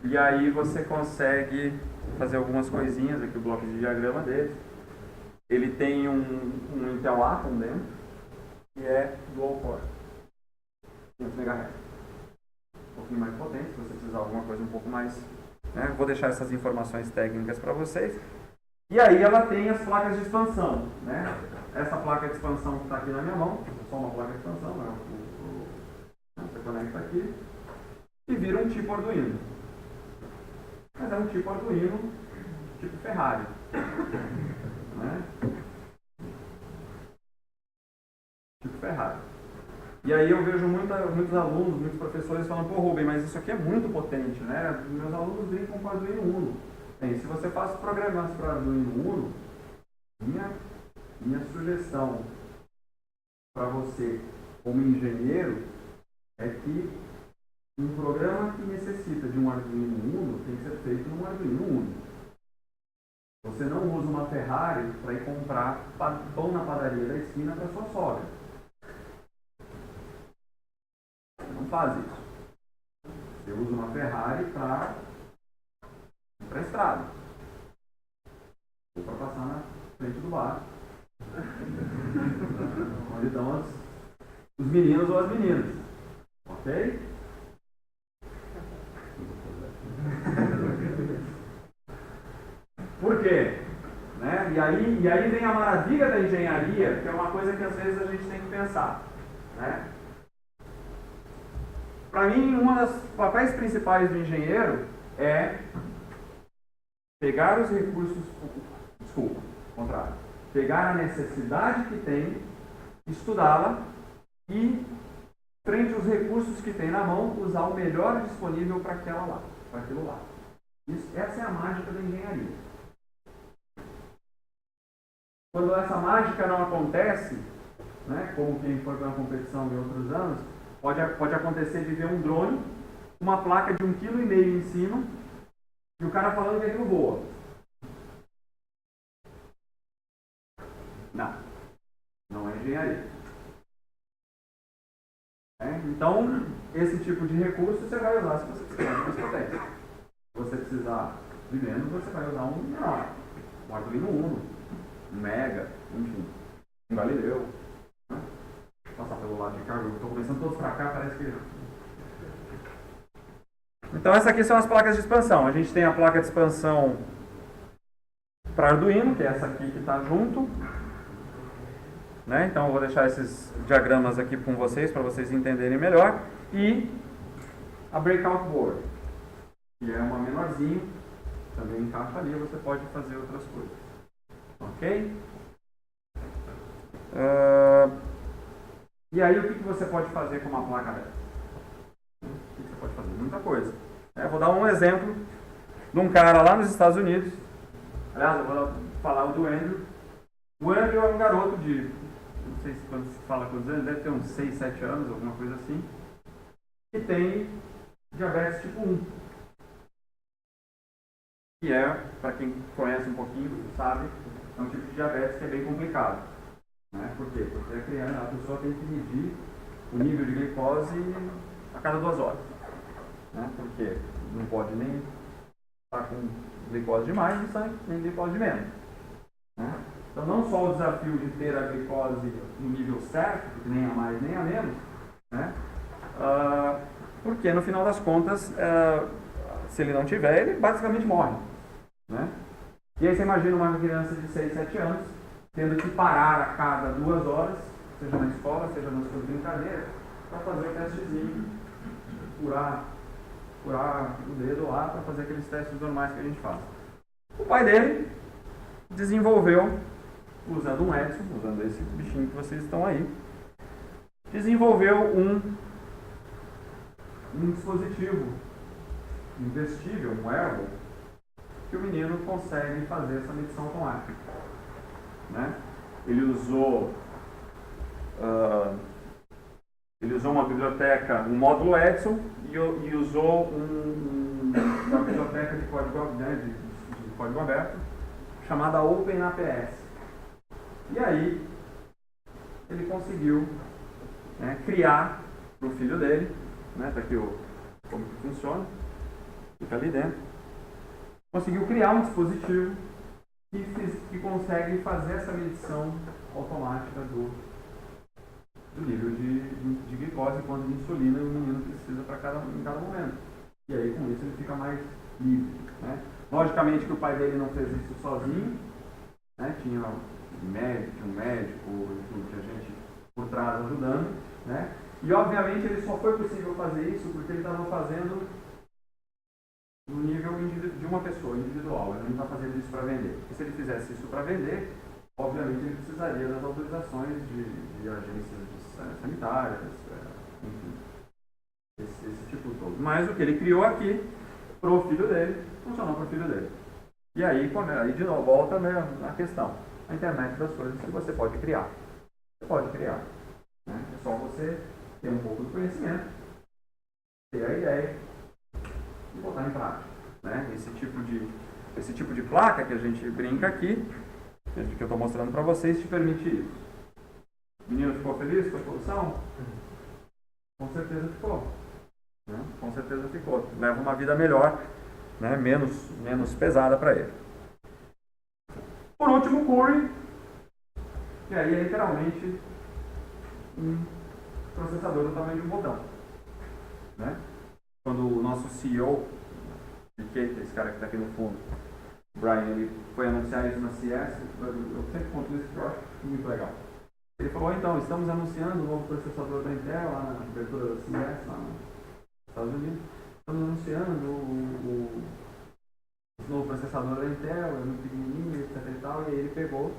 E aí você consegue fazer algumas coisinhas aqui, o bloco de diagrama dele. Ele tem um Intel Atom dentro, que é dual core, 500 MHz. Um pouquinho mais potente, se você precisar de alguma coisa um pouco mais, né? Vou deixar essas informações técnicas para vocês. E aí ela tem as placas de expansão, né? Essa placa de expansão que está aqui na minha mão, é só uma placa de expansão, né? Você conecta aqui e vira um tipo Arduino. Mas é um tipo Arduino, tipo Ferrari, né? Tipo Ferrari. E aí eu vejo muitos alunos, muitos professores falando, pô Rubem, mas isso aqui é muito potente, né? Meus alunos brincam com Arduino Uno. Bem, se você faz programas para Arduino Uno, minha sugestão para você, como engenheiro, é que um programa que necessita de um Arduino Uno tem que ser feito num Arduino Uno. Você não usa uma Ferrari para ir comprar pão na padaria da esquina para sua sogra. Você não faz isso. Você usa uma Ferrari para ir para a estrada. Ou para passar na frente do bar. Onde estão os meninos ou as meninas. Ok? Por quê? Né? E aí vem a maravilha da engenharia, que é uma coisa que às vezes a gente tem que pensar. Né? Para mim, um dos papéis principais do engenheiro é pegar os recursos, pegar a necessidade que tem, estudá-la e, frente aos recursos que tem na mão, usar o melhor disponível para aquilo lá. Essa é a mágica da engenharia. Quando essa mágica não acontece, né, como quem foi para uma competição em outros anos, pode acontecer de ver um drone, uma placa de 1,5 kg em cima, e o cara falando que aquilo voa. Não é engenharia. Então, esse tipo de recurso você vai usar se você precisar de mais potência. Se você precisar de menos, você vai usar um menor. Um Arduino Uno, um Mega, enfim, um Galileu. Vou passar pelo lado de cá, eu estou começando todos para cá, parece que... Então, essas aqui são as placas de expansão. A gente tem a placa de expansão para Arduino, que é essa aqui que está junto. Né? Então eu vou deixar esses diagramas aqui com vocês, para vocês entenderem melhor. E a breakout board, que é uma menorzinha, também encaixa ali, você pode fazer outras coisas. Ok? E aí o que você pode fazer com uma placa dessa? O que você pode fazer? Muita coisa. Eu vou dar um exemplo de um cara lá nos Estados Unidos. Aliás, eu vou falar o do Andrew. O Andrew é um garoto de... não sei se quando se fala quantos anos, deve ter uns 6, 7 anos, alguma coisa assim, que tem diabetes tipo 1. Que é, para quem conhece um pouquinho, sabe, é um tipo de diabetes que é bem complicado. Né? Por quê? Porque a pessoa tem que medir o nível de glicose a cada 2 horas. Né? Porque não pode nem estar com glicose demais no sangue, nem glicose de menos. Né? Então, não só o desafio de ter a glicose no nível certo, porque nem a mais nem a menos, né? Porque no final das contas, se ele não tiver, ele basicamente morre, né? E aí você imagina uma criança de 6, 7 anos tendo que parar a cada 2 horas, seja na escola, seja nas suas brincadeiras, para fazer o testezinho, furar o dedo lá para fazer aqueles testes normais que a gente faz. O pai dele desenvolveu, usando um Edison, usando esse bichinho que vocês estão aí, desenvolveu um dispositivo investível, um wearable, que o menino consegue fazer essa medição automática, né? Ele usou uma biblioteca, um módulo Edison e usou uma biblioteca de código, né, de código aberto chamada OpenAPS. E aí ele conseguiu, né, criar para o filho dele, né, tá aqui como que funciona, fica ali dentro. Conseguiu criar um dispositivo que consegue fazer essa medição automática do nível de glicose quanto de insulina o menino precisa em cada momento. E aí com isso ele fica mais livre, né? Logicamente que o pai dele não fez isso sozinho, né? Tinha um médico, enfim, que a gente por trás ajudando, né? E obviamente ele só foi possível fazer isso porque ele estava fazendo no nível de uma pessoa, individual. Ele não está fazendo isso para vender. Porque se ele fizesse isso para vender, obviamente ele precisaria das autorizações de agências sanitárias, enfim, esse tipo todo. Mas o que ele criou aqui, para o filho dele, funcionou para o filho dele. E aí de novo, volta, né, a questão. A internet das coisas que você pode criar. Você pode criar, né? É só você ter um pouco de conhecimento, ter a ideia e botar em prática, né? Esse tipo de placa que a gente brinca aqui, que eu estou mostrando para vocês, te permite isso. O menino ficou feliz com a solução? Com certeza ficou, né? Com certeza ficou. Leva uma vida melhor, né? menos pesada para ele. Por último, o Curie, que aí é literalmente um processador do tamanho de um botão, né? Quando o nosso CEO, esse cara que está aqui no fundo, Brian, ele foi anunciar isso na CS, eu sempre conto isso porque eu acho muito legal. Ele falou, então, estamos anunciando o novo processador da Intel lá na abertura da CS, lá nos Estados Unidos. Estamos anunciando o novo processador da Intel, é muito pequenininho, etc e tal, e aí ele pegou,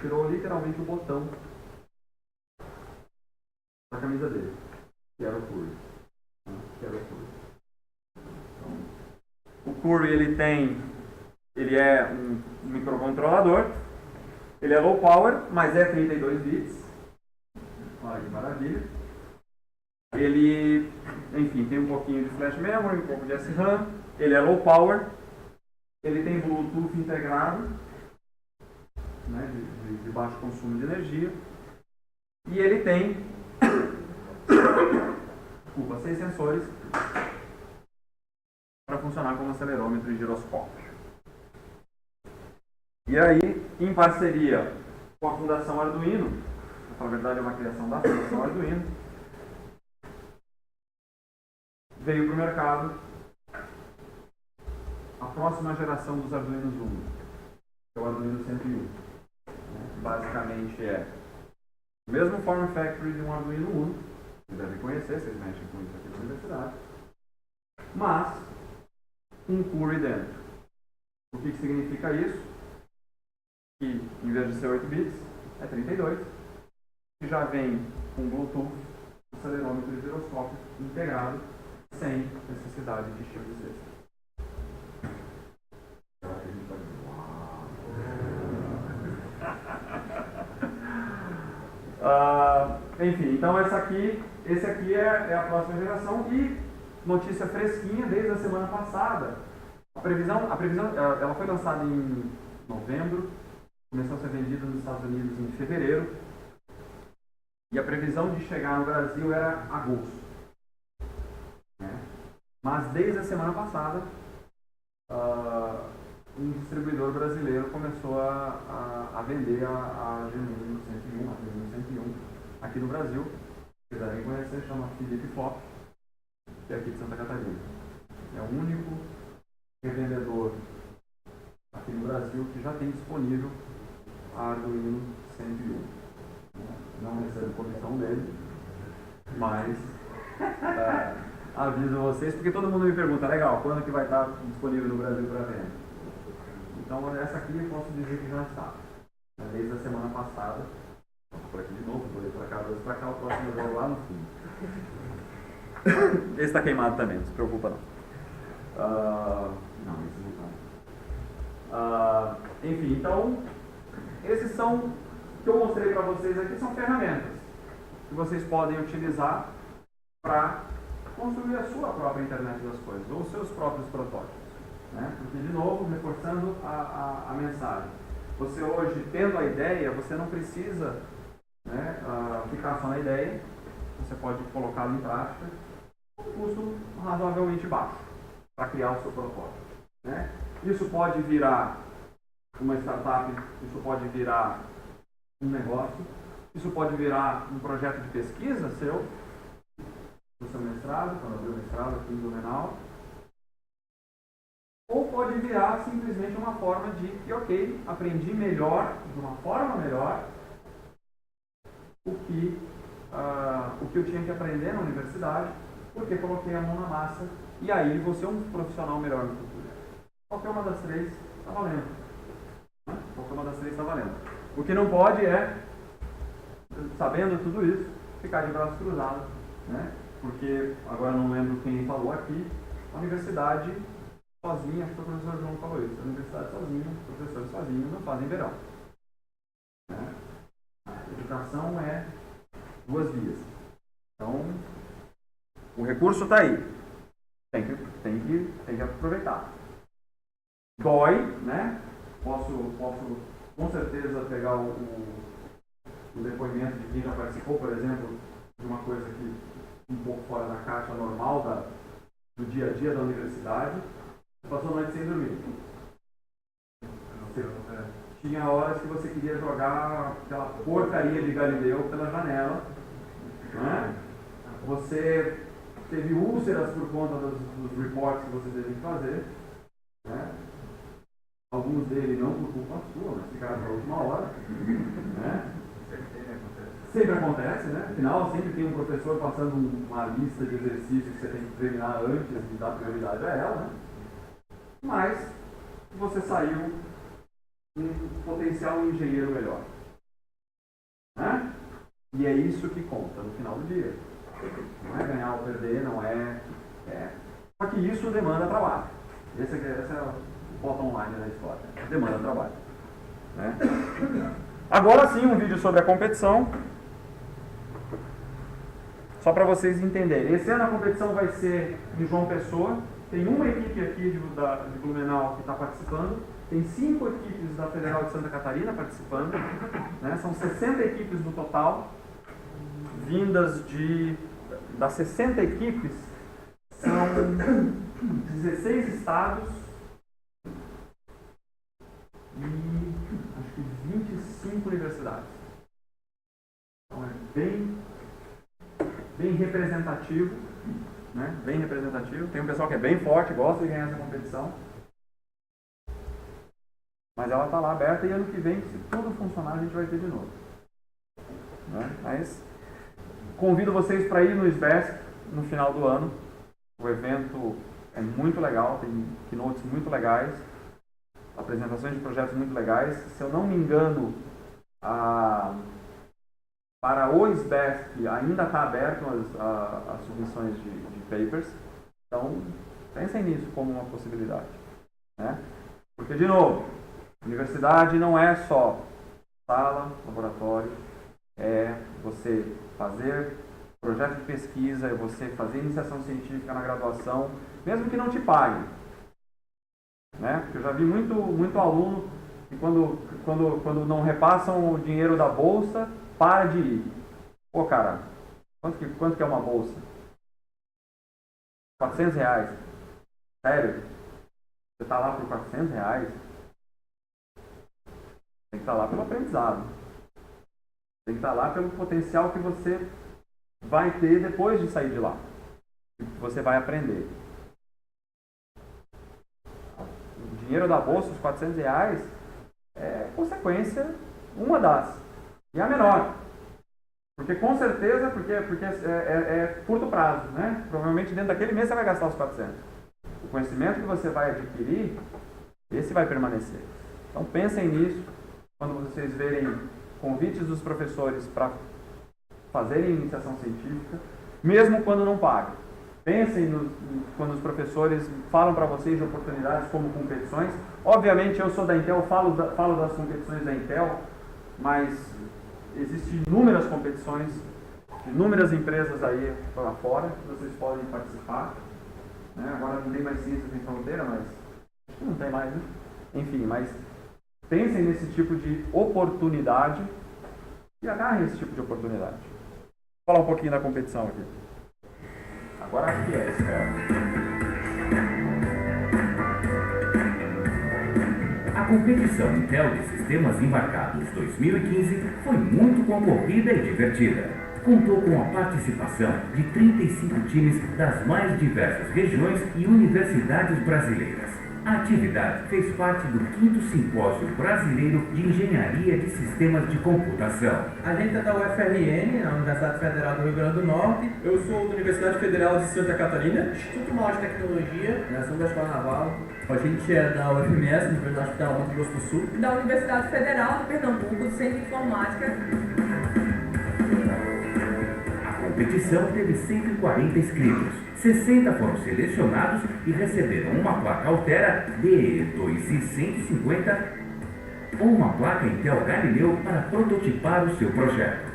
tirou literalmente o botão da camisa dele, que era o Curie. O Curie ele é um microcontrolador, ele é low power, mas é 32 bits. Olha que maravilha. Ele, enfim, tem um pouquinho de flash memory, um pouco de SRAM, ele é low power, ele tem Bluetooth integrado, né, de baixo consumo de energia, e ele tem 6 sensores para funcionar como acelerômetro e giroscópio. E aí, em parceria com a Fundação Arduino, na verdade é uma criação da Fundação Arduino, veio para o mercado a próxima geração dos Arduinos Uno, que é o Arduino 101. Basicamente é o mesmo form factor de um Arduino Uno, vocês devem conhecer, vocês mexem com isso aqui na universidade, mas um Curie dentro. O que significa isso? Que em vez de ser 8 bits, é 32, e já vem com Bluetooth, acelerômetro e giroscópio integrado, sem necessidade de chips extras. Enfim, então esse aqui é a próxima geração e notícia fresquinha desde a semana passada. A previsão ela foi lançada em novembro, começou a ser vendida nos Estados Unidos em fevereiro e a previsão de chegar no Brasil era agosto, né? Mas desde a semana passada um distribuidor brasileiro começou a vender a Genuino 101, a Genuino 101 aqui no Brasil. Se quiserem conhecer, chama Felipe Flop, que é aqui de Santa Catarina. É o único revendedor aqui no Brasil que já tem disponível a Arduino 101. Não recebo comissão dele, mas aviso vocês, porque todo mundo me pergunta, legal, quando que vai estar disponível no Brasil para venda? Então essa aqui eu posso dizer que já está. Desde a semana passada. Vou por aqui de novo, vou ir para cá, vou para cá, o próximo eu vou lá no fim. Esse está queimado também, não se preocupa não. Não, esse não está. Enfim, então, esses são, que eu mostrei para vocês aqui, são ferramentas que vocês podem utilizar para construir a sua própria internet das coisas, ou os seus próprios protótipos. Né? Porque, de novo, reforçando a mensagem, você hoje, tendo a ideia, você não precisa, né, ficar só na ideia, você pode colocá-la em prática com um custo razoavelmente baixo para criar o seu protótipo. Né? Isso pode virar uma startup, isso pode virar um negócio, isso pode virar um projeto de pesquisa seu, do seu mestrado, quando abrir o mestrado aqui em Blumenau, ou pode virar simplesmente uma forma de que, ok, aprendi melhor, de uma forma melhor, o que eu tinha que aprender na universidade, porque coloquei a mão na massa, e aí vou ser um profissional melhor no futuro. Qualquer uma das três está valendo. Né? Qualquer uma das três está valendo. O que não pode é, sabendo tudo isso, ficar de braços cruzados, né? Porque, agora não lembro quem falou aqui, a universidade sozinha, acho que o professor João falou isso, a universidade sozinha, os professores sozinhos não fazem verão. Né? A educação é duas vias. Então, o recurso está aí. Tem que aproveitar. Dói, né? Posso com certeza pegar o depoimento de quem já participou, por exemplo, de uma coisa que um pouco fora da caixa normal do dia a dia da universidade. Você passou a noite sem dormir. Tinha horas que você queria jogar aquela porcaria de Galileu pela janela. Né? Você teve úlceras por conta dos reports que você teve que fazer. Né? Alguns deles não por culpa sua, mas ficaram para a última hora. Né? Sempre acontece, né? Afinal, sempre tem um professor passando uma lista de exercícios que você tem que terminar antes de dar prioridade a ela. Né? Mas você saiu um potencial engenheiro melhor. Né? E é isso que conta no final do dia. Não é ganhar ou perder, não é. Só que isso demanda trabalho. Esse é o bottom line da história. Demanda trabalho. Né? Agora sim, um vídeo sobre a competição. Só para vocês entenderem. Esse ano a competição vai ser em João Pessoa. Tem uma equipe aqui de Blumenau que está participando. Tem 5 equipes da Federal de Santa Catarina participando. Né? São 60 equipes no total. Vindas das 60 equipes, são 16 estados e acho que 25 universidades. Então é bem representativo, né? Bem representativo. Tem um pessoal que é bem forte, gosta de ganhar essa competição. Mas ela está lá aberta e ano que vem, se tudo funcionar, a gente vai ter de novo. Né? Mas convido vocês para ir no SBESC no final do ano. O evento é muito legal, tem keynotes muito legais, apresentações de projetos muito legais. Se eu não me engano, para o SBESC ainda está aberto as submissões de papers. Então, pensem nisso como uma possibilidade. Né? Porque, de novo, universidade não é só sala, laboratório, é você fazer projeto de pesquisa, é você fazer iniciação científica na graduação, mesmo que não te pague. Né? Porque eu já vi muito aluno que quando não repassam o dinheiro da bolsa, para de ir. Pô, cara, quanto que é uma bolsa? R$400? Sério? você está lá por R$400, tem que estar lá pelo aprendizado. Tem que estar lá pelo potencial que você vai ter depois de sair de lá. Que você vai aprender. O dinheiro da bolsa, os R$400, é consequência, uma das. E a menor. Porque com certeza, porque é curto prazo, né? Provavelmente dentro daquele mês você vai gastar os 400. O conhecimento que você vai adquirir, esse vai permanecer. Então pensem nisso quando vocês verem convites dos professores para fazerem iniciação científica, mesmo quando não pagam. Pensem quando os professores falam para vocês de oportunidades como competições. Obviamente eu sou da Intel, falo das competições da Intel, mas existem inúmeras competições, inúmeras empresas aí lá fora que vocês podem participar. Né? Agora não tem mais Ciências Sem Fronteira, mas acho que não tem mais, né? Enfim, mas pensem nesse tipo de oportunidade e agarrem esse tipo de oportunidade. Vou falar um pouquinho da competição aqui. Agora acho que é esse, cara. A competição Intel de Sistemas Embarcados 2015 foi muito concorrida e divertida. Contou com a participação de 35 times das mais diversas regiões e universidades brasileiras. A atividade fez parte do 5º Simpósio Brasileiro de Engenharia de Sistemas de Computação. A gente é da UFRN, a Universidade Federal do Rio Grande do Norte. Eu sou da Universidade Federal de Santa Catarina, Instituto Maior de Tecnologia, Nós somos da Escola Naval. a gente é da UFMS, Universidade Federal do Mato Grosso do Sul. Da Universidade Federal de Pernambuco, do Centro de Informática. A competição teve 140 inscritos. 60 foram selecionados e receberam uma placa Altera DE2150 ou uma placa Intel Galileu para prototipar o seu projeto.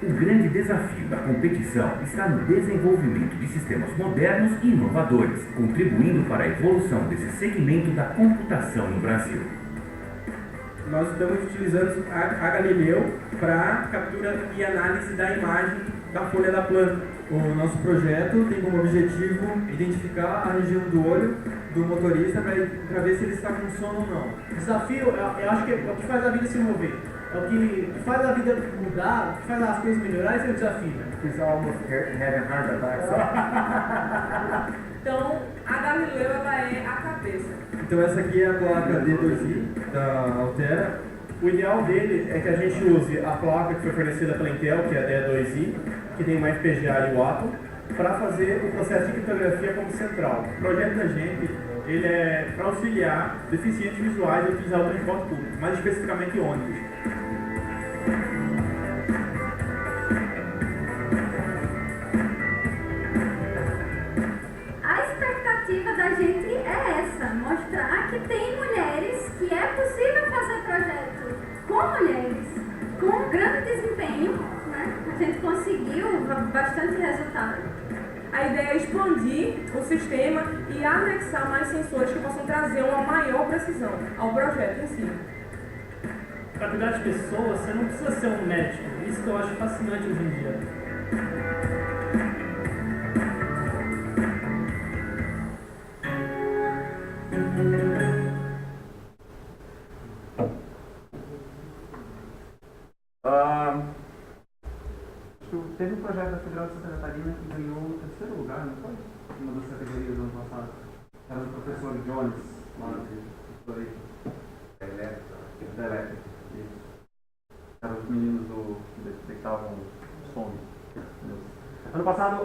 O grande desafio da competição está no desenvolvimento de sistemas modernos e inovadores, contribuindo para a evolução desse segmento da computação no Brasil. Nós estamos utilizando a Galileu para captura e análise da imagem da folha da planta. O nosso projeto tem como objetivo identificar a região do olho do motorista para ver se ele está com sono ou não. O desafio, eu acho que é o que faz a vida se mover. É o que faz a vida mudar, o que faz as coisas melhorar, esse é o desafio. He's almost having heart attack. Então, a Galileu ela é a cabeça. Então essa aqui é a placa D2i da Altera. O ideal dele é que a gente use a placa que foi fornecida pela Intel, que é a D2i, que tem mais PGA e o Atom, para fazer o processo de criptografia como central. O projeto da gente ele é para auxiliar deficientes visuais a utilizar o transporte público, mais especificamente ônibus. A expectativa da gente é essa, mostrar que tem mulheres, que é possível fazer projetos com mulheres, com grande desempenho, né? A gente conseguiu bastante resultado. A ideia é expandir o sistema e anexar mais sensores que possam trazer uma maior precisão ao projeto em si. Para cuidar de pessoas, você não precisa ser um médico. Isso que eu acho fascinante hoje em dia. Teve um projeto da Federal de Santa Catarina que ganhou o 3º lugar, não foi? Uma das categorias do ano passado. Era do professor Jones, lá da Elétrica. Isso. Eram os meninos que detectavam som. Ano passado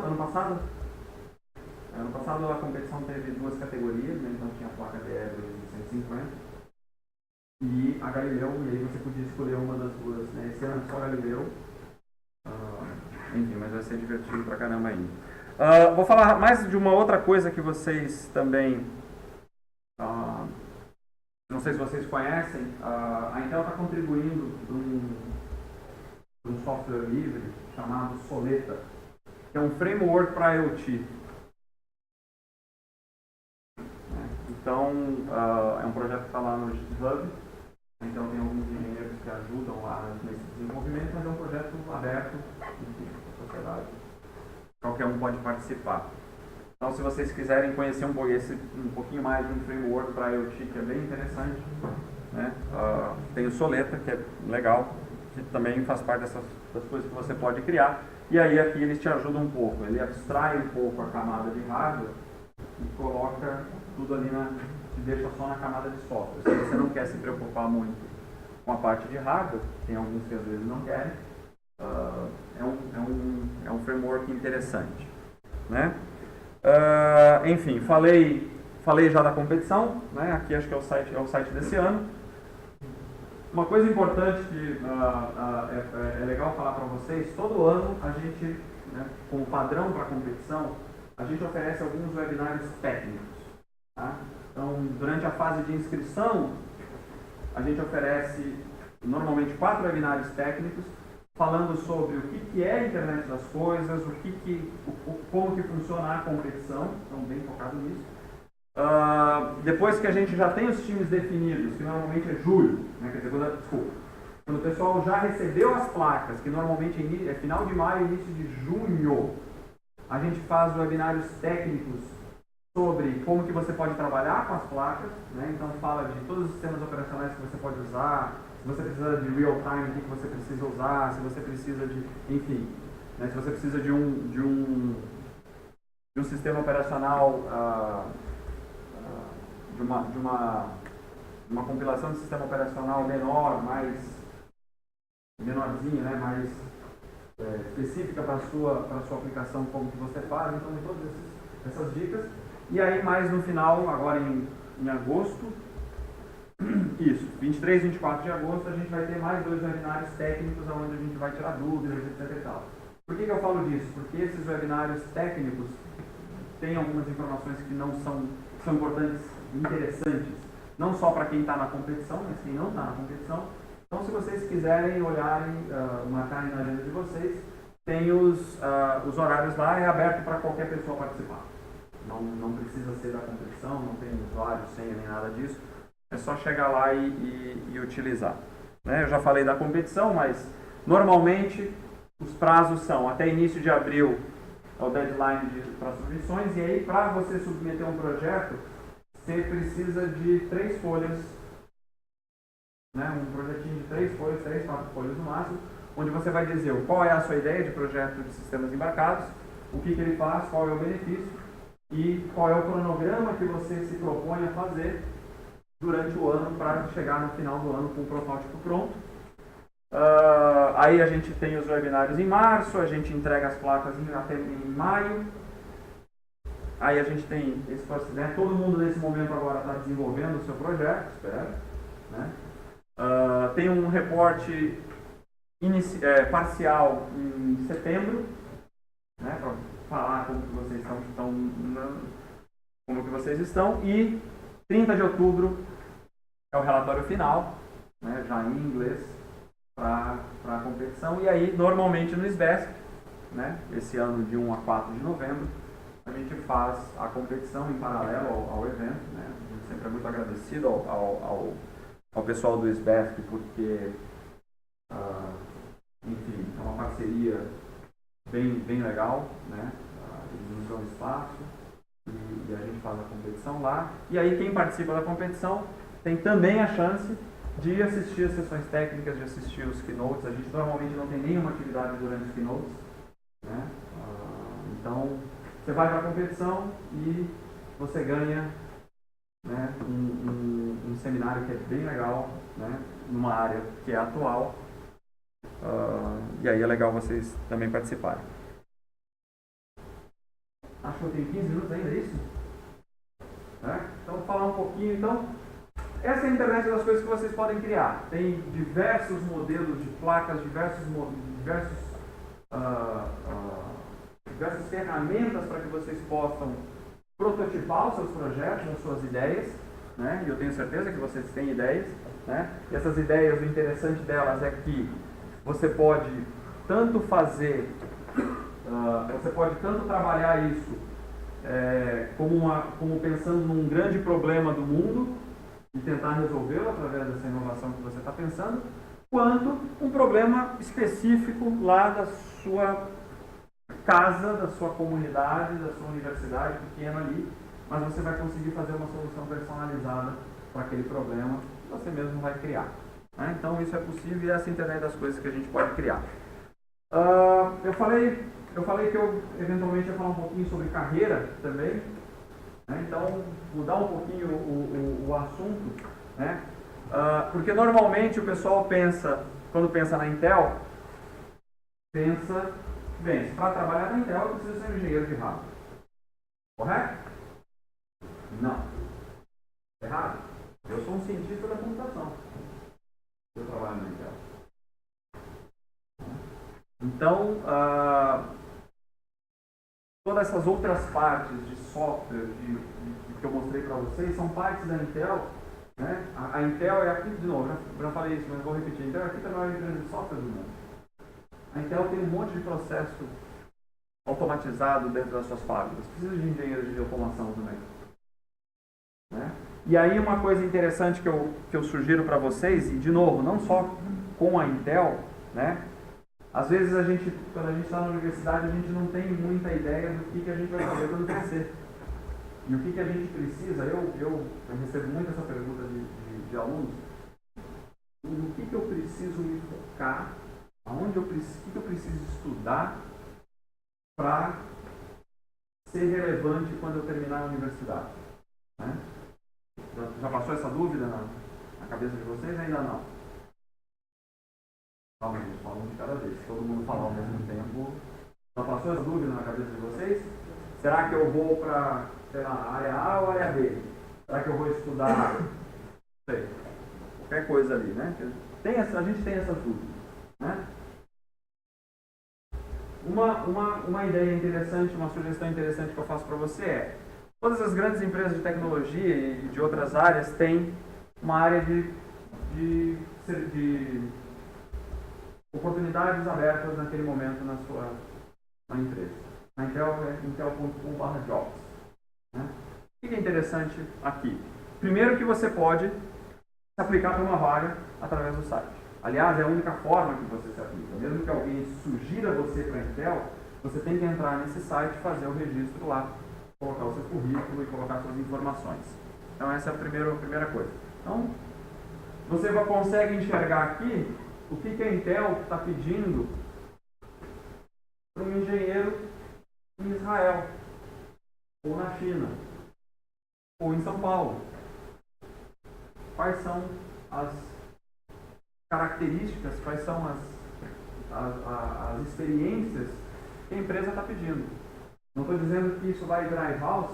a competição teve 2 categorias, né? Então tinha a placa DE2150 e a Galileu, e aí você podia escolher uma das duas, né? Esse ano só a Galileu. Enfim, mas vai ser divertido pra caramba ainda. Vou falar mais de uma outra coisa que vocês também... não sei se vocês conhecem, a Intel está contribuindo para um software livre chamado Soleta, que é um framework para IoT. Então, é um projeto que está lá no GitHub. Então tem alguns engenheiros que ajudam lá nesse desenvolvimento, mas é um projeto aberto, enfim, para a sociedade. Qualquer um pode participar. Então, se vocês quiserem conhecer um pouquinho mais de um framework para IoT, que é bem interessante, né? Tem o Soleta, que é legal, que também faz parte das coisas que você pode criar. E aí aqui eles te ajudam um pouco, ele abstrai um pouco a camada de hardware e coloca tudo ali te deixa só na camada de software. Se você não quer se preocupar muito com a parte de hardware, tem alguns que às vezes não querem, é um framework interessante, né? Enfim, falei já da competição, né? Aqui acho que é o site desse ano. Uma coisa importante que é legal falar para vocês, todo ano a gente, né, como padrão para a competição, a gente oferece alguns webinários técnicos. Tá? Então, durante a fase de inscrição, a gente oferece normalmente 4 webinários técnicos, falando sobre o que é a internet das coisas, como que funciona a competição, então bem focado nisso. Depois que a gente já tem os times definidos, que normalmente é julho, né, quer dizer, quando o pessoal já recebeu as placas, que normalmente é final de maio, início de junho, a gente faz webinários técnicos sobre como que você pode trabalhar com as placas, né? Então fala de todos os sistemas operacionais que você pode usar, se você precisa de real time, o que você precisa usar, se você precisa de, enfim, né, se você precisa de um sistema operacional, de uma compilação de sistema operacional menor, menorzinho, né, mais específica para a sua aplicação, como que você faz, então todas essas dicas. E aí mais no final, agora em agosto, isso, 23 e 24 de agosto, a gente vai ter mais 2 webinários técnicos onde a gente vai tirar dúvidas, etc e tal. Por que eu falo disso? Porque esses webinários técnicos têm algumas informações que são importantes e interessantes, não só para quem está na competição, mas quem não está na competição. Então, se vocês quiserem olharem, marcarem na agenda de vocês, tem os horários lá, é aberto para qualquer pessoa participar. Não precisa ser da competição, não tem usuário, senha, nem nada disso. É só chegar lá e utilizar. Né? Eu já falei da competição, mas normalmente os prazos são até início de abril, é o deadline para submissões, e aí para você submeter um projeto, você precisa de 3 folhas, né? Um projetinho de 3 folhas, 3, 4 folhas no máximo, onde você vai dizer qual é a sua ideia de projeto de sistemas embarcados, o que ele faz, qual é o benefício e qual é o cronograma que você se propõe a fazer durante o ano para chegar no final do ano com o protótipo pronto. Aí a gente tem os webinários em março, a gente entrega as placas até em maio. Aí a gente tem né, todo mundo nesse momento agora está desenvolvendo o seu projeto, espero. Né? Tem um reporte parcial em setembro, né, para falar como que vocês estão, e 30 de outubro é o relatório final, né, já em inglês, para a competição. E aí, normalmente no SBESC, né, esse ano de 1 a 4 de novembro, a gente faz a competição em paralelo ao evento. Né? A gente sempre é muito agradecido ao pessoal do SBESC, porque, enfim, é uma parceria bem legal, né? Eles nos dão espaço e a gente faz a competição lá. E aí quem participa da competição tem também a chance de assistir as sessões técnicas, de assistir os keynotes. A gente normalmente não tem nenhuma atividade durante os keynotes, né? Então você vai para a competição e você ganha, né, um seminário que é bem legal, né, numa área que é atual. E aí é legal vocês também participarem. Acho que eu tenho 15 minutos ainda, é isso? Né? Então, vou falar um pouquinho. Então, essa é a internet das coisas que vocês podem criar. Tem diversos modelos de placas, diversas ferramentas para que vocês possam prototipar os seus projetos, as suas ideias, né? E eu tenho certeza que vocês têm ideias, né? E essas ideias, o interessante delas é que você pode tanto trabalhar isso como pensando num grande problema do mundo e tentar resolvê-lo através dessa inovação que você está pensando, quanto um problema específico lá da sua casa, da sua comunidade, da sua universidade pequena ali, mas você vai conseguir fazer uma solução personalizada para aquele problema que você mesmo vai criar. Né? Então isso é possível e essa é a internet das coisas que a gente pode criar. Eu falei que eu eventualmente ia falar um pouquinho sobre carreira também, né? Então mudar um pouquinho o assunto, né? Porque normalmente o pessoal pensa, quando pensa na Intel, pensa, bem, para trabalhar na Intel eu preciso ser um engenheiro de hardware. Correto? Não. Errado. Eu sou um cientista da computação. Eu trabalho na Intel. Então, todas essas outras partes de software que eu mostrei para vocês são partes da Intel. Né? A Intel é aqui, de novo, já falei isso, mas vou repetir. A Intel é aqui também é a maior empresa de software do mundo. A Intel tem um monte de processo automatizado dentro das suas fábricas. Precisa de engenheiros de automação também. Né? E aí uma coisa interessante que eu sugiro para vocês, e de novo, não só com a Intel, né? Às vezes quando a gente está na universidade, a gente não tem muita ideia do que a gente vai fazer quando crescer. E o que a gente precisa, eu recebo muito essa pergunta de alunos, no que eu preciso me focar, o que eu preciso estudar para ser relevante quando eu terminar a universidade. Né? Já passou essa dúvida na cabeça de vocês? Ainda não? Calma, gente, fala um de cada vez. Se todo mundo falar ao mesmo tempo. Já passou essa dúvida na cabeça de vocês? Será que eu vou para, sei lá, área A ou área B? Será que eu vou estudar, não sei, qualquer coisa ali, né? A gente tem essas dúvidas, né? Uma ideia interessante, uma sugestão interessante que eu faço para você é: todas as grandes empresas de tecnologia e de outras áreas têm uma área de oportunidades abertas naquele momento na empresa. Na Intel é intel.com/jobs. Né? O que é interessante aqui? Primeiro que você pode se aplicar para uma vaga através do site. Aliás, é a única forma que você se aplica. Mesmo que alguém sugira você para a Intel, você tem que entrar nesse site e fazer o registro lá, colocar o seu currículo e colocar suas informações. Então essa é a primeira coisa. Então, você consegue enxergar aqui o que a Intel está pedindo para um engenheiro em Israel, ou na China, ou em São Paulo. Quais são as características, quais são as experiências que a empresa está pedindo. Não estou dizendo que isso vai drivar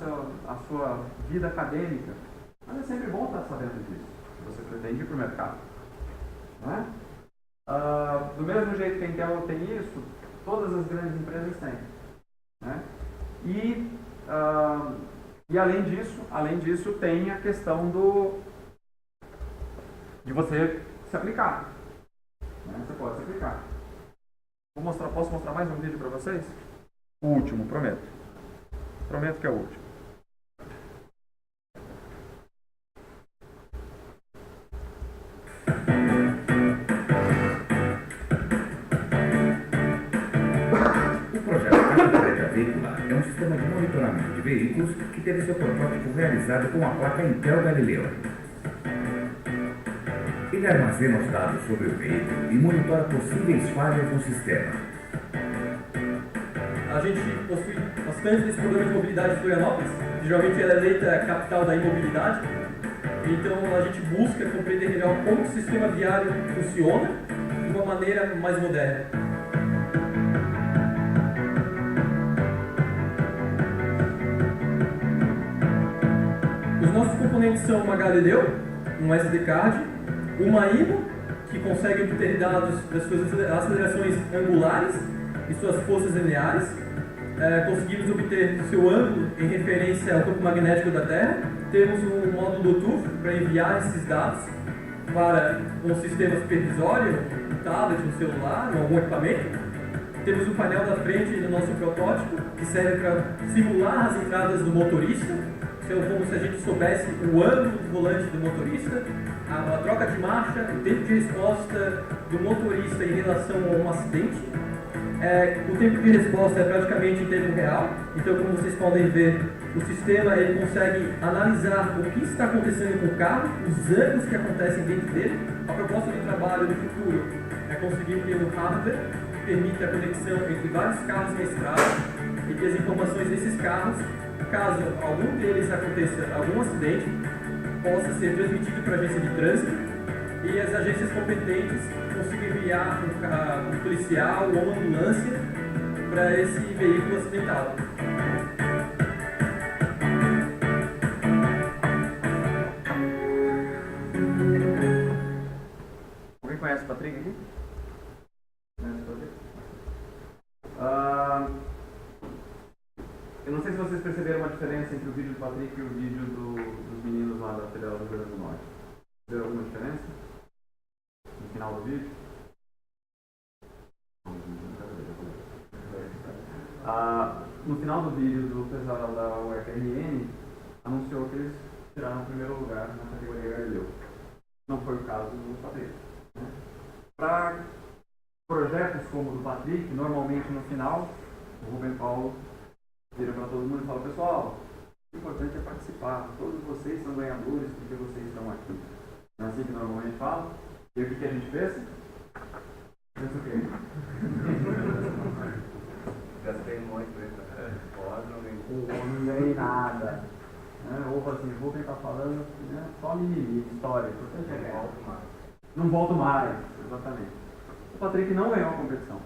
a sua vida acadêmica, mas é sempre bom estar sabendo disso, se você pretende ir para o mercado. Não é? Do mesmo jeito que a Intel tem isso, todas as grandes empresas têm. Né? E além disso, tem a questão de você se aplicar. Né? Você pode se aplicar. Posso mostrar mais um vídeo para vocês? O último, prometo. Prometo que é o último. É um sistema de monitoramento de veículos que teve seu protótipo realizado com a placa Intel Galileo. Ele armazena os dados sobre o veículo e monitora possíveis falhas no sistema. A gente possui bastante desse programa de mobilidade de Florianópolis, que geralmente ela é eleita a capital da imobilidade. Então a gente busca compreender melhor como o sistema viário funciona de uma maneira mais moderna. Os nossos componentes são uma Galileu, um SD card, uma IMO, que consegue obter dados das suas acelerações angulares e suas forças lineares. Conseguimos obter seu ângulo em referência ao campo magnético da Terra. Temos um módulo Bluetooth para enviar esses dados para um sistema supervisório, um tablet, um celular, ou algum equipamento. Temos um painel da frente do nosso protótipo, que serve para simular as entradas do motorista. Então, como se a gente soubesse o ângulo do volante do motorista, a troca de marcha, o tempo de resposta do motorista em relação a um acidente. O tempo de resposta é praticamente em tempo real, então como vocês podem ver, o sistema ele consegue analisar o que está acontecendo com o carro, os erros que acontecem dentro dele. A proposta do trabalho no futuro é conseguir ter um hardware que permita a conexão entre vários carros na estrada e que as informações desses carros, caso algum deles aconteça algum acidente, possa ser transmitido para a agência de trânsito e as agências competentes consigam enviar um policial ou uma ambulância para esse veículo acidentado. Alguém conhece o Patrick aqui? Conhece o Patrick? Eu não sei se vocês perceberam uma diferença entre o vídeo do Patrick e o vídeo dos meninos lá da Federal do Rio Grande do Norte. Viu alguma diferença? No final do vídeo? No final do vídeo do pessoal da UFRN anunciou que eles tiraram o primeiro lugar na categoria Galileu. Não foi o caso do Patrick. Né? Para projetos como o do Patrick, normalmente no final, o Rubem Paulo vira para todo mundo e fala: pessoal, o importante é participar, todos vocês são ganhadores porque vocês estão aqui. Não é assim que normalmente fala? E o que a gente fez? Pensa o quê? Gastei muito, não ganhei nada. Ou assim, o Rubem está falando, né, só mimimi, história. Não volto mais, exatamente. O Patrick não ganhou a competição.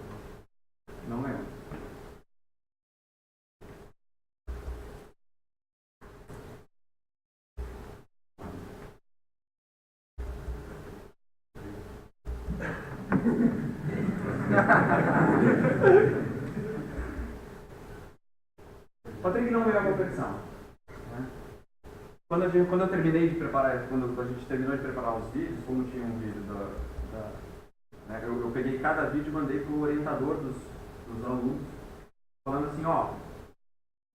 Não ganhou. O Patrick não ganhou a competição. Né? Quando eu terminei de preparar, quando a gente terminou de preparar os vídeos, como tinha um vídeo né, eu peguei cada vídeo e mandei para o orientador dos alunos, falando assim: ó,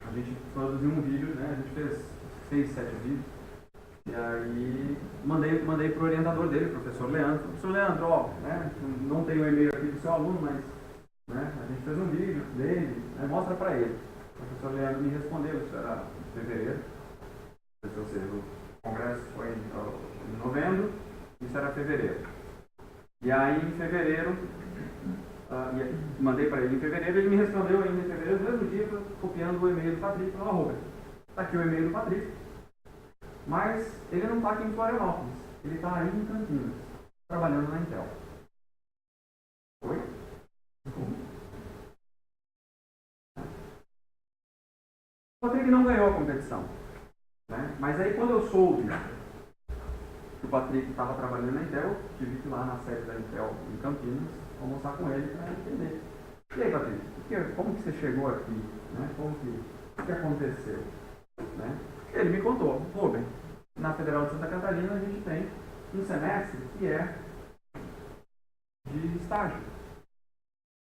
a gente produziu um vídeo, né, a gente fez 6, 7 vídeos, e aí mandei para o orientador dele, o professor Leandro. Professor Leandro, ó, né, não tenho o e-mail aqui do seu aluno, mas né, a gente fez um vídeo dele, né, mostra para ele. O professor Leandro me respondeu, isso era em fevereiro, ou seja, o congresso foi em novembro, isso era fevereiro. E aí em fevereiro, mandei para ele em fevereiro, ele me respondeu ainda em fevereiro, no mesmo dia, copiando o e-mail do Patrick, falou: Rubem, está aqui o e-mail do Patrick, mas ele não está aqui em Florianópolis, ele está aí em Campinas, trabalhando na Intel. Oi? O Patrick não ganhou a competição. Né? Mas aí quando eu soube que o Patrick estava trabalhando na Intel, tive que ir lá na sede da Intel em Campinas almoçar com ele para entender. E aí, Patrick, como que você chegou aqui? Né? O que aconteceu? Né? Ele me contou: Rubem, na Federal de Santa Catarina a gente tem um semestre que é de estágio.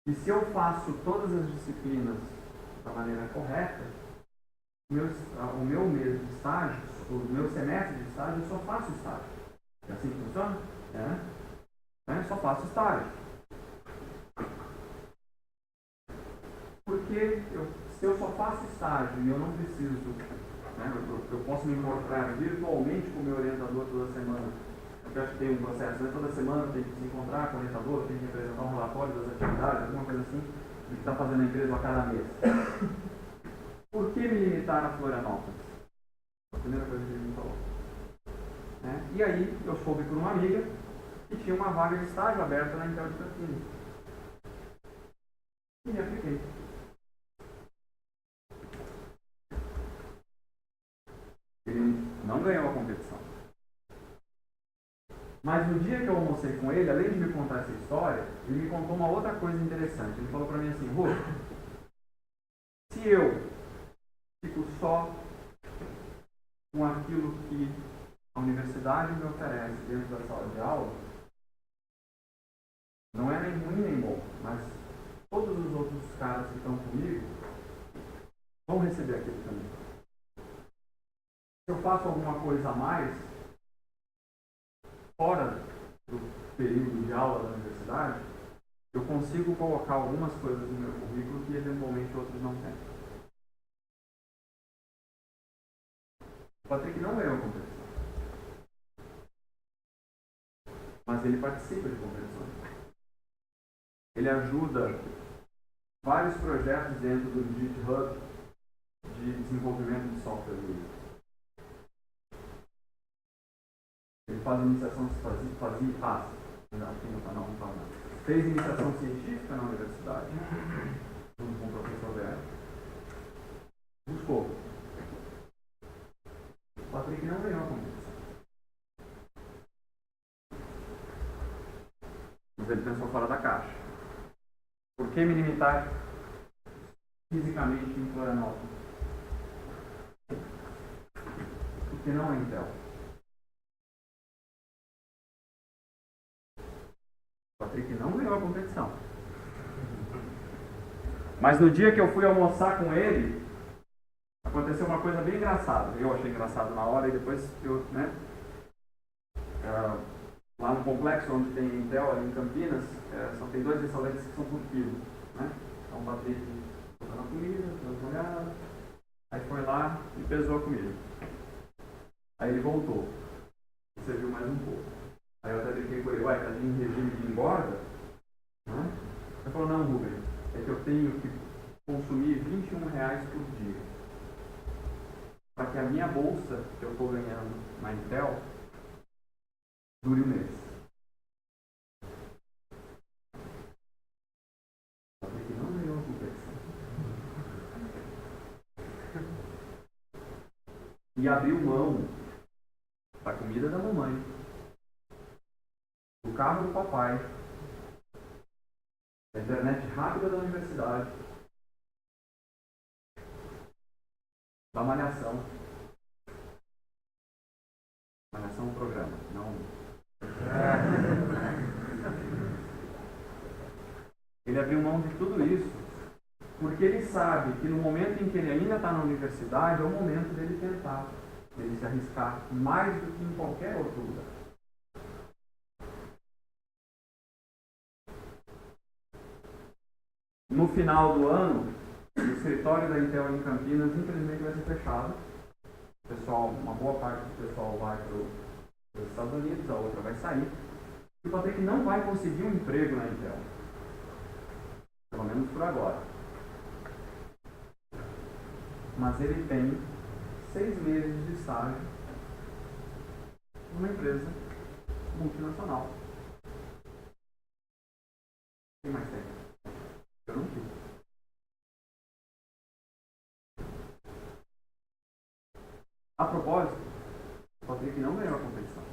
E se eu faço todas as disciplinas da maneira correta, o meu mês de estágio, o meu semestre de estágio, eu só faço estágio. É assim que funciona? Só faço estágio. Porque se eu só faço estágio e eu não preciso, né, eu posso me encontrar virtualmente com o meu orientador toda semana. Eu acho que tem um processo, né? Toda semana tem que se encontrar com o orientador, tem que apresentar um relatório das atividades, alguma coisa assim, do que está fazendo a empresa a cada mês. Por que me limitar a Florianópolis? A primeira coisa que ele me falou. Né? E aí eu soube por uma amiga que tinha uma vaga de estágio aberta na Intel de Campinas. E me apliquei. Ele não ganhou a competição. Mas no dia que eu almocei com ele, além de me contar essa história, ele me contou uma outra coisa interessante. Ele falou para mim assim: Rô, se eu fico só com aquilo que a universidade me oferece dentro da sala de aula, não é nem ruim nem bom, mas todos os outros caras que estão comigo vão receber aquilo também. Se eu faço alguma coisa a mais, fora do período de aula da universidade, eu consigo colocar algumas coisas no meu currículo que eventualmente outros não têm. O Patrick não ganhou a competição, mas ele participa de competições. Ele ajuda vários projetos dentro do GitHub de desenvolvimento de software livre. Ele faz iniciação, fez iniciação científica na universidade, junto com o professor Vera. Buscou. O Patrick não ganhou a competição. Mas ele pensou fora da caixa. Por que me limitar fisicamente em Florianópolis? Porque não é Intel. O Patrick não ganhou a competição. Mas no dia que eu fui almoçar com ele, aconteceu uma coisa bem engraçada. Eu achei engraçado na hora e depois eu, lá no complexo onde tem Intel, ali em Campinas, só tem 2 restaurantes que são por quilo, né? Então o Patrick botando a comida, dando uma olhada, aí foi lá e pesou a comida. Aí ele voltou e serviu mais um pouco. Aí eu até brinquei com ele, ué, tá em regime de engorda? Né? Ele falou, não, Rubem, é que eu tenho que consumir R$21 por dia. Para que a minha bolsa, que eu estou ganhando na Intel, dure um mês. Porque não ganhou a competição. E abriu mão da comida da mamãe, do carro do papai, da internet rápida da universidade, da malhação. Malhação é um programa, não. Ele abriu mão de tudo isso porque ele sabe que no momento em que ele ainda está na universidade é o momento dele tentar, dele se arriscar mais do que em qualquer outro lugar. No final do ano, o escritório da Intel em Campinas infelizmente vai ser fechado. O pessoal, uma boa parte do pessoal vai para os Estados Unidos, a outra vai sair. E o Patrick não vai conseguir um emprego na Intel. Pelo menos por agora. Mas ele tem 6 meses de estágio numa empresa multinacional. Quem mais tem? Eu não tenho. A propósito, o Patrick não ganhou a competição.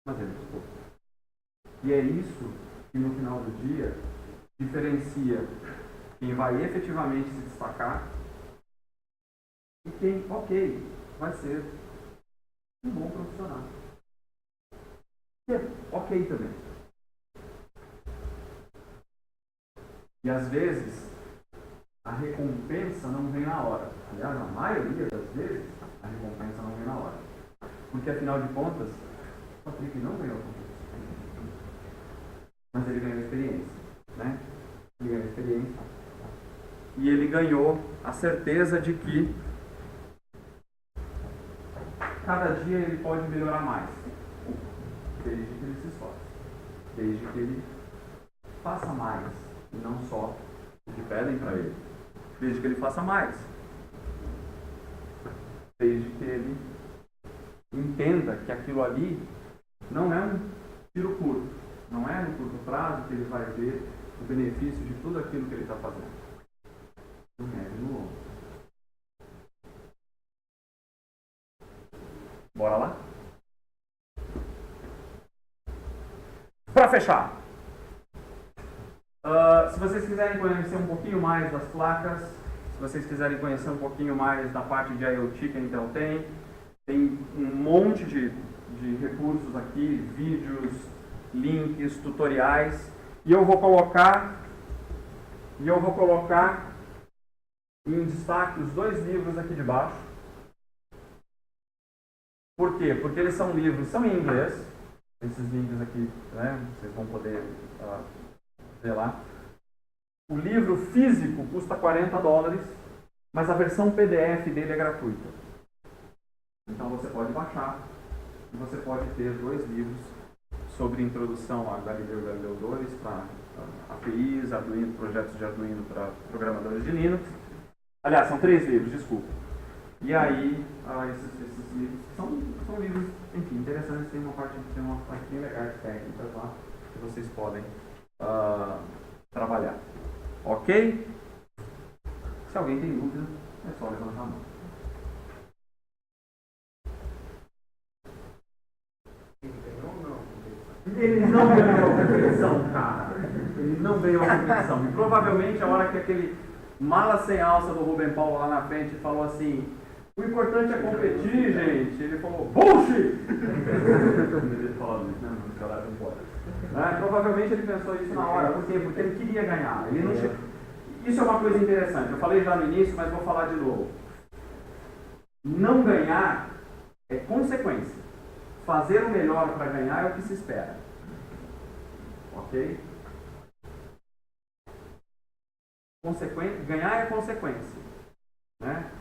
Mas ele buscou. E é isso que no final do dia diferencia quem vai efetivamente se destacar e quem, ok, vai ser um bom profissional. E é ok também. E às vezes a recompensa não vem na hora. Aliás, na maioria das vezes a recompensa não vem na hora. Porque afinal de contas, o Patrick não ganhou a competição. Mas ele ganhou experiência, né? Ele ganhou experiência. E ele ganhou a certeza de que cada dia ele pode melhorar mais. Desde que ele se esforce. Desde que ele faça mais. E não só o que pedem para ele. Desde que ele faça mais. Desde que ele entenda que aquilo ali não é um tiro curto. Não é no curto prazo que ele vai ver o benefício de tudo aquilo que ele está fazendo. No médio e no longo. Bora lá? Para fechar. Se vocês quiserem conhecer um pouquinho mais das placas, se vocês quiserem conhecer um pouquinho mais da parte de IoT que a Intel tem um monte de recursos aqui, vídeos, links, tutoriais, e eu vou colocar em destaque os 2 livros aqui de baixo. Por quê? Porque eles são livros, são em inglês, esses links aqui, né? Vocês vão poder ver lá. O livro físico custa $40, mas a versão PDF dele é gratuita. Então você pode baixar e você pode ter 2 livros sobre introdução a Galileu e Galileu 2 para APIs, Arduino, projetos de Arduino para programadores de Linux. Aliás, são 3 livros, desculpa. E aí, esses livros são livros, enfim, interessantes, tem uma parte bem legal de técnicas lá que vocês podem trabalhar. Ok? Se alguém tem dúvida, é só levantar a mão. Ele não ganhou a competição, cara. Ele não ganhou a competição. E provavelmente a hora que aquele mala sem alça do Rubem Paulo lá na frente falou assim: o importante é competir, gente. Ele falou: bullshit! Ele falou isso, né? Não pode. Provavelmente ele pensou isso na hora. Por quê? Porque ele queria ganhar. Ele não... Isso é uma coisa interessante. Eu falei já no início, mas vou falar de novo. Não ganhar é consequência. Fazer o melhor para ganhar é o que se espera. Ok? Ganhar é consequência. Né?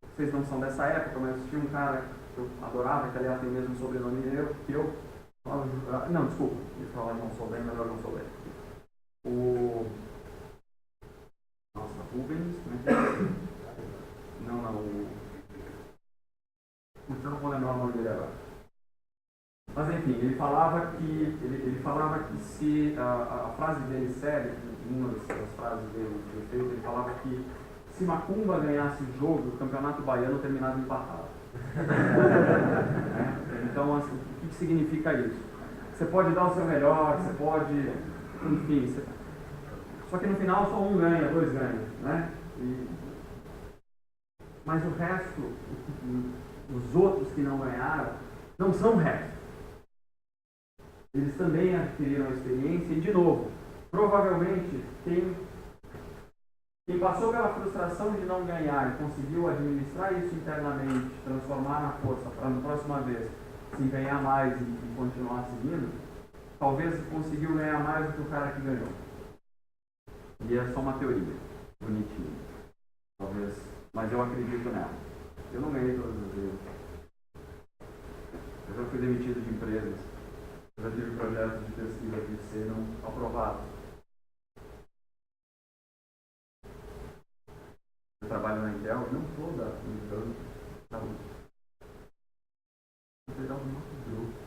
Vocês não são dessa época, mas tinha um cara que eu adorava, que aliás tem o mesmo sobrenome que eu. Não, desculpa. Eu ia falar João Solé, melhor João Solé. Nossa, Rubens. Não. Eu não vou lembrar o nome dele agora. Mas enfim, ele falava que se a frase dele séria, uma das frases dele de efeito, ele falava que se Macumba ganhasse o jogo, o campeonato baiano terminava empatado. Então, assim, o que significa isso? Você pode dar o seu melhor, você pode, enfim, só que no final só um ganha, 2 ganham, né? Mas o resto, os outros que não ganharam, não são o resto. Eles também adquiriram a experiência e, de novo, provavelmente quem passou pela frustração de não ganhar e conseguiu administrar isso internamente, transformar na força para na próxima vez se empenhar mais e continuar seguindo, talvez conseguiu ganhar mais do que o cara que ganhou. E é só uma teoria, bonitinha. Talvez, mas eu acredito nela. Eu não ganhei todas as vezes. Eu já fui demitido de empresas. Eu já tive projetos de pesquisa que serão aprovados. Eu trabalho na Intel, não sou da Intel, saúde. Eu vou dar um Mato Grosso.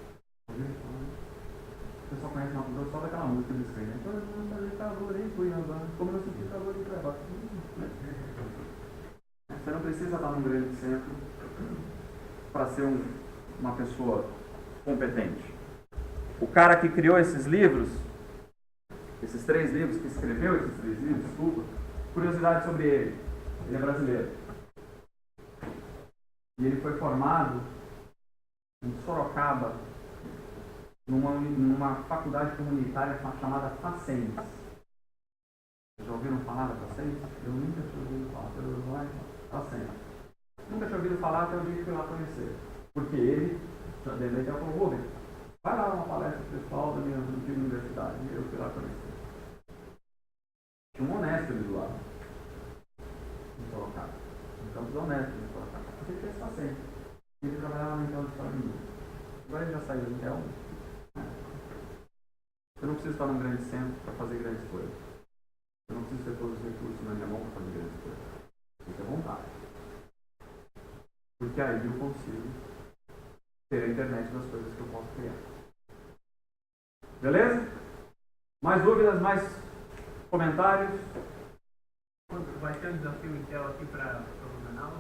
O pessoal conhece Mato Grosso só daquela música do Screen, né? Quando eu não fazer calor, aí fui andando. Como eu senti calor, aí pra baixo. Você não precisa estar num grande centro para ser uma pessoa competente. O cara que criou esses livros, esses 3 livros, que escreveu esses 3 livros, desculpa, curiosidade sobre ele. Ele é brasileiro. E ele foi formado em Sorocaba, numa faculdade comunitária chamada FACENS. Já ouviram falar da FACENS? Eu nunca tinha ouvido falar. FACENS. Nunca tinha ouvido falar até o dia que fui lá conhecer. Porque ele, dentro da Intel, falou: Rubem, vai lá uma palestra pessoal da minha antiga universidade. E eu fui lá conhecer. Tinha um honesto ali do lado. Em Sorocaba. Um campus honesto em Sorocaba. Ele fez FACENS. Ele trabalhava na Intel dos Estados Unidos. Agora ele já saiu da Intel. Eu não preciso estar num grande centro para fazer grandes coisas. Eu não preciso ter todos os recursos na minha mão para fazer grandes coisas. Preciso ter vontade. Porque aí eu consigo ter a internet das coisas que eu posso criar. Beleza? Mais dúvidas? Mais comentários? Vai ter um desafio Intel aqui para o canal?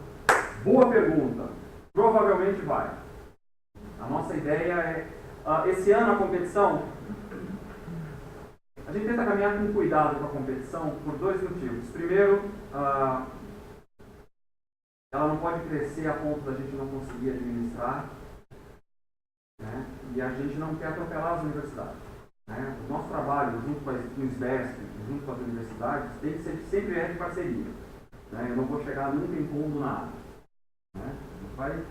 Boa pergunta. Provavelmente vai. A nossa ideia é... esse ano a competição... A gente tenta caminhar com cuidado com a competição por 2 motivos. Primeiro, ela não pode crescer a ponto da gente não conseguir administrar, né? E a gente não quer atropelar as universidades, né? O nosso trabalho, junto com o SBESP, junto com as universidades, tem que ser sempre de parceria, né? Eu não vou chegar nunca impondo nada, né? A gente vai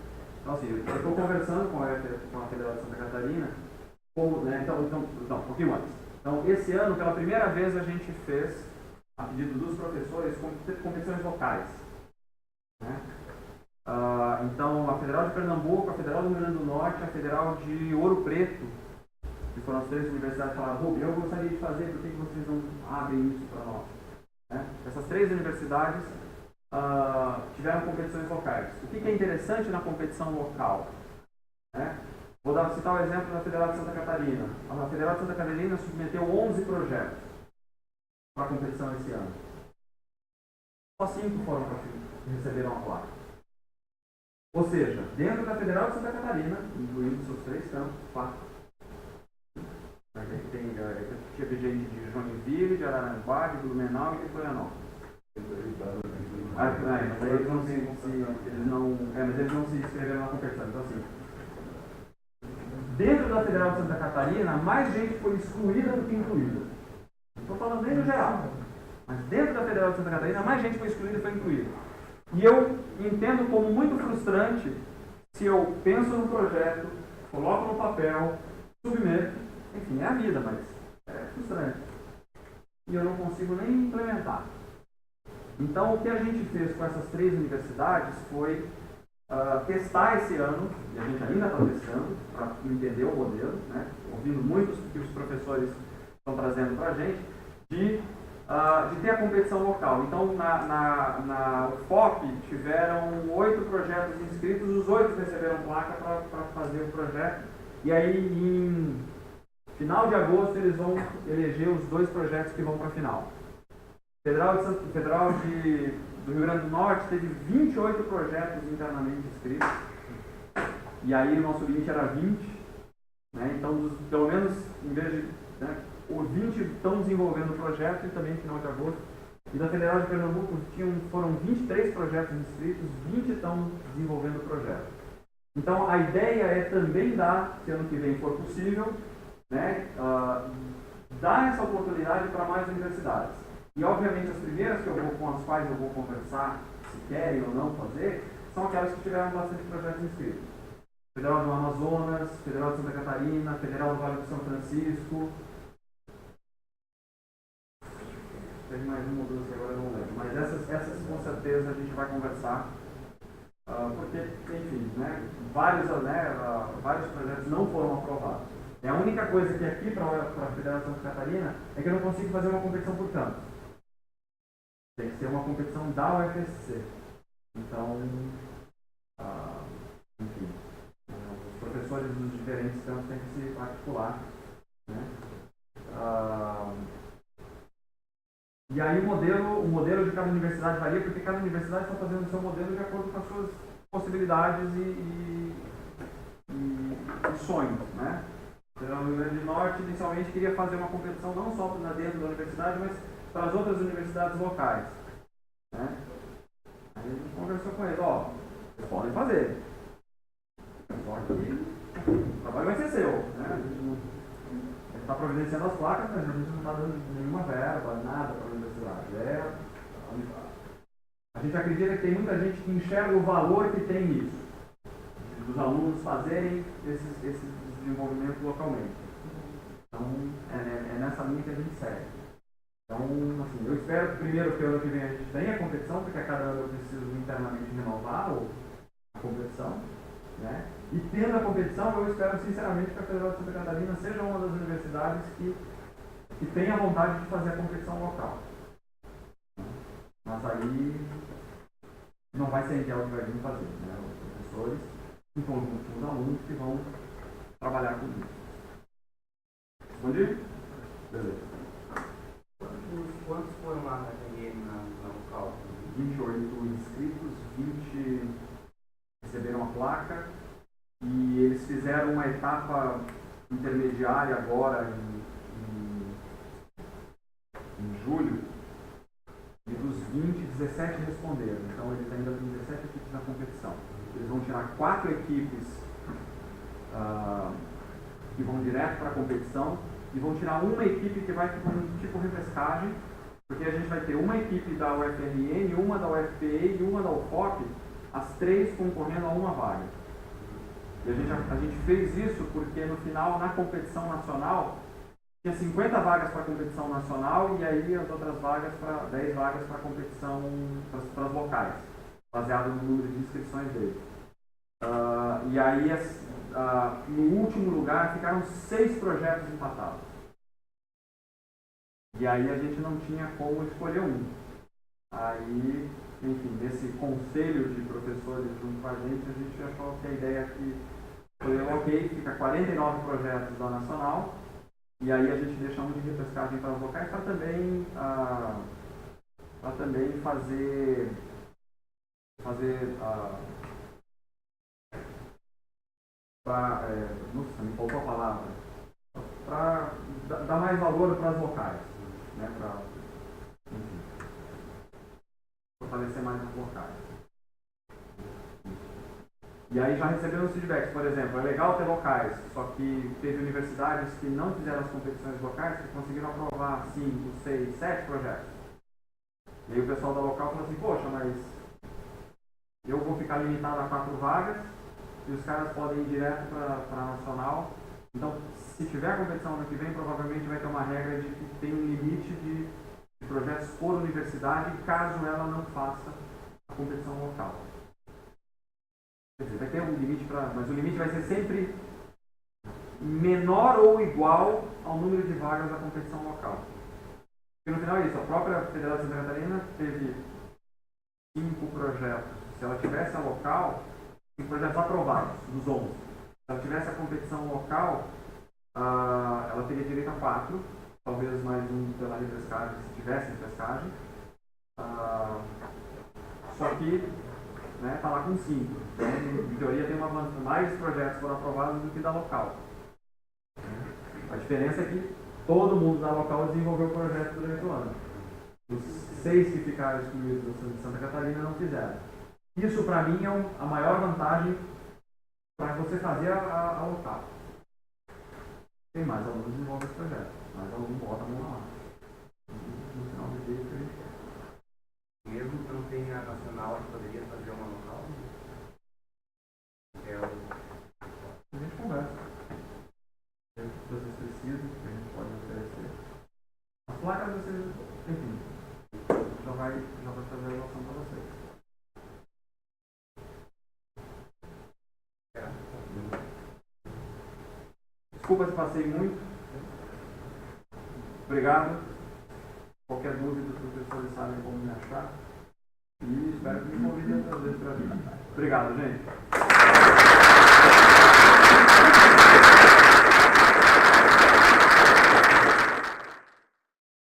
Então, assim, eu estou conversando com a Federal de Santa Catarina, né, então, um pouquinho antes. Então, esse ano, pela primeira vez, a gente fez, a pedido dos professores, competições locais. Né? Então, a Federal de Pernambuco, a Federal do Rio Grande do Norte, a Federal de Ouro Preto, que foram as 3 universidades que falaram: Rubem, eu gostaria de fazer, por que vocês não abrem isso para nós? Né? Essas 3 universidades tiveram competições locais. O que é interessante na competição local? Né? Vou citar o exemplo da Federal de Santa Catarina. A Federal de Santa Catarina submeteu 11 projetos para a competição esse ano. Só 5 foram que receberam a placa. Ou seja, dentro da Federal de Santa Catarina, incluindo seus 3 campos, 4. Tinha gente de Joinville, de Araranguá, de Blumenau e de Florianópolis. Mas eles não se inscreveram na competição. Então, assim, dentro da Federal de Santa Catarina, mais gente foi excluída do que incluída. Não estou falando nem no geral, mas dentro da Federal de Santa Catarina, mais gente foi excluída do que foi incluída. E eu entendo como muito frustrante se eu penso no projeto, coloco no papel, submeto, enfim, é a vida, mas é frustrante. E eu não consigo nem implementar. Então, o que a gente fez com essas 3 universidades foi testar esse ano, e a gente ainda está testando, para entender o modelo, né? Ouvindo muitos que os professores estão trazendo para a gente, de ter a competição local. Então, na UFOP, tiveram 8 projetos inscritos, os 8 receberam placa para fazer o projeto, e aí, em final de agosto, eles vão eleger os 2 projetos que vão para a final. Federal do Rio Grande do Norte teve 28 projetos internamente inscritos, e aí o nosso limite era 20, né? Então, pelo menos, em vez de, né, os 20 estão desenvolvendo o projeto, e também no final de agosto. E da Federal de Pernambuco foram 23 projetos inscritos, 20 estão desenvolvendo o projeto. Então, a ideia é também dar, se ano que vem for possível, né, dar essa oportunidade para mais universidades. E, obviamente, as primeiras com as quais eu vou conversar, se querem ou não fazer, são aquelas que tiveram bastante projetos inscritos. Federal do Amazonas, Federal de Santa Catarina, Federal do Vale do São Francisco. Teve mais uma ou 2 que agora eu não lembro. Mas essas com certeza a gente vai conversar. Porque, enfim, né, vários projetos não foram aprovados. A única coisa que aqui para a Federal de Santa Catarina é que eu não consigo fazer uma competição por campos. Tem que ser uma competição da UFSC. Então, enfim, os professores dos diferentes campos têm que se articular. Né? E aí o modelo de cada universidade varia, porque cada universidade está fazendo o seu modelo de acordo com as suas possibilidades e sonhos. Né? O Rio Grande do Norte inicialmente queria fazer uma competição não só dentro da universidade, mas para as outras universidades locais. Né? Aí a gente conversou com eles: vocês podem fazer, só que o trabalho vai ser seu. Né? A gente está providenciando as placas, mas a gente não está dando nenhuma verba, nada para a universidade. A gente acredita que tem muita gente que enxerga o valor que tem nisso, dos alunos fazerem esse desenvolvimento localmente. Então, é nessa linha que a gente segue. Então, assim, eu espero que primeiro que ano que vem a gente tenha a competição, porque a cada ano eu preciso internamente renovar a competição. Né? E tendo a competição, eu espero sinceramente que a Federal de Santa Catarina seja uma das universidades que tenha vontade de fazer a competição local. Mas aí não vai ser a Intel que vai vir fazer, né? Os professores em conjunto com os alunos que vão trabalhar com isso. Respondi? Beleza. Quantos foram lá na GM na local? 28 inscritos, 20 receberam a placa e eles fizeram uma etapa intermediária agora em julho, e dos 20, 17 responderam. Então eles ainda têm 17 equipes na competição. Eles vão tirar 4 equipes que vão direto para a competição e vão tirar uma equipe que vai fazer um tipo repescagem, porque a gente vai ter uma equipe da UFRN, uma da UFPE e uma da UFOP, as 3 concorrendo a uma vaga. E a gente fez isso porque no final, na competição nacional, tinha 50 vagas para a competição nacional e aí as outras vagas, 10 vagas para a competição, para as locais, baseado no número de inscrições deles. E aí, no último lugar, ficaram 6 projetos empatados. E aí a gente não tinha como escolher um. Aí, enfim, nesse conselho de professores junto com a gente achou que a ideia aqui foi ok, fica 49 projetos da nacional, e aí a gente deixa um de repescagem para os locais para também fazer nossa, me faltou a palavra, para dar mais valor para as locais, né, para fortalecer mais os locais. E aí já recebemos feedbacks, por exemplo, é legal ter locais, só que teve universidades que não fizeram as competições locais que conseguiram aprovar 5, 6, 7 projetos. E aí o pessoal da local falou assim, poxa, mas eu vou ficar limitado a 4 vagas e os caras podem ir direto para a nacional. Então, se tiver a competição ano que vem, provavelmente vai ter uma regra de que tem um limite de projetos por universidade, caso ela não faça a competição local. Quer dizer, vai ter um limite, mas o limite vai ser sempre menor ou igual ao número de vagas da competição local. Porque no final é isso, a própria Federal de Santa Catarina teve 5 projetos. Se ela tivesse a local, 5 projetos aprovados, dos 11. Se ela tivesse a competição local, ela teria direito a 4, talvez mais um pela repescagem, se tivesse repescagem. Só que está lá com 5. Então, em teoria, tem mais projetos foram aprovados do que da local. A diferença é que todo mundo da local desenvolveu o projeto durante o ano. Os 6 que ficaram excluídos de Santa Catarina não fizeram. Isso, para mim, é a maior vantagem para você fazer a local. Tem mais alunos que desenvolvem esse projeto, mais alunos botam a mão lá. No final do dia, mesmo que não tenha nacional, poderia fazer uma local? A gente conversa. O que vocês precisam, o que a gente pode oferecer. A placa vocês, enfim, já vai fazer a relação para vocês. Desculpa se passei muito. Obrigado. Qualquer dúvida, os professores sabem como me achar. E espero que me convidem outras vezes para vir. Obrigado, gente.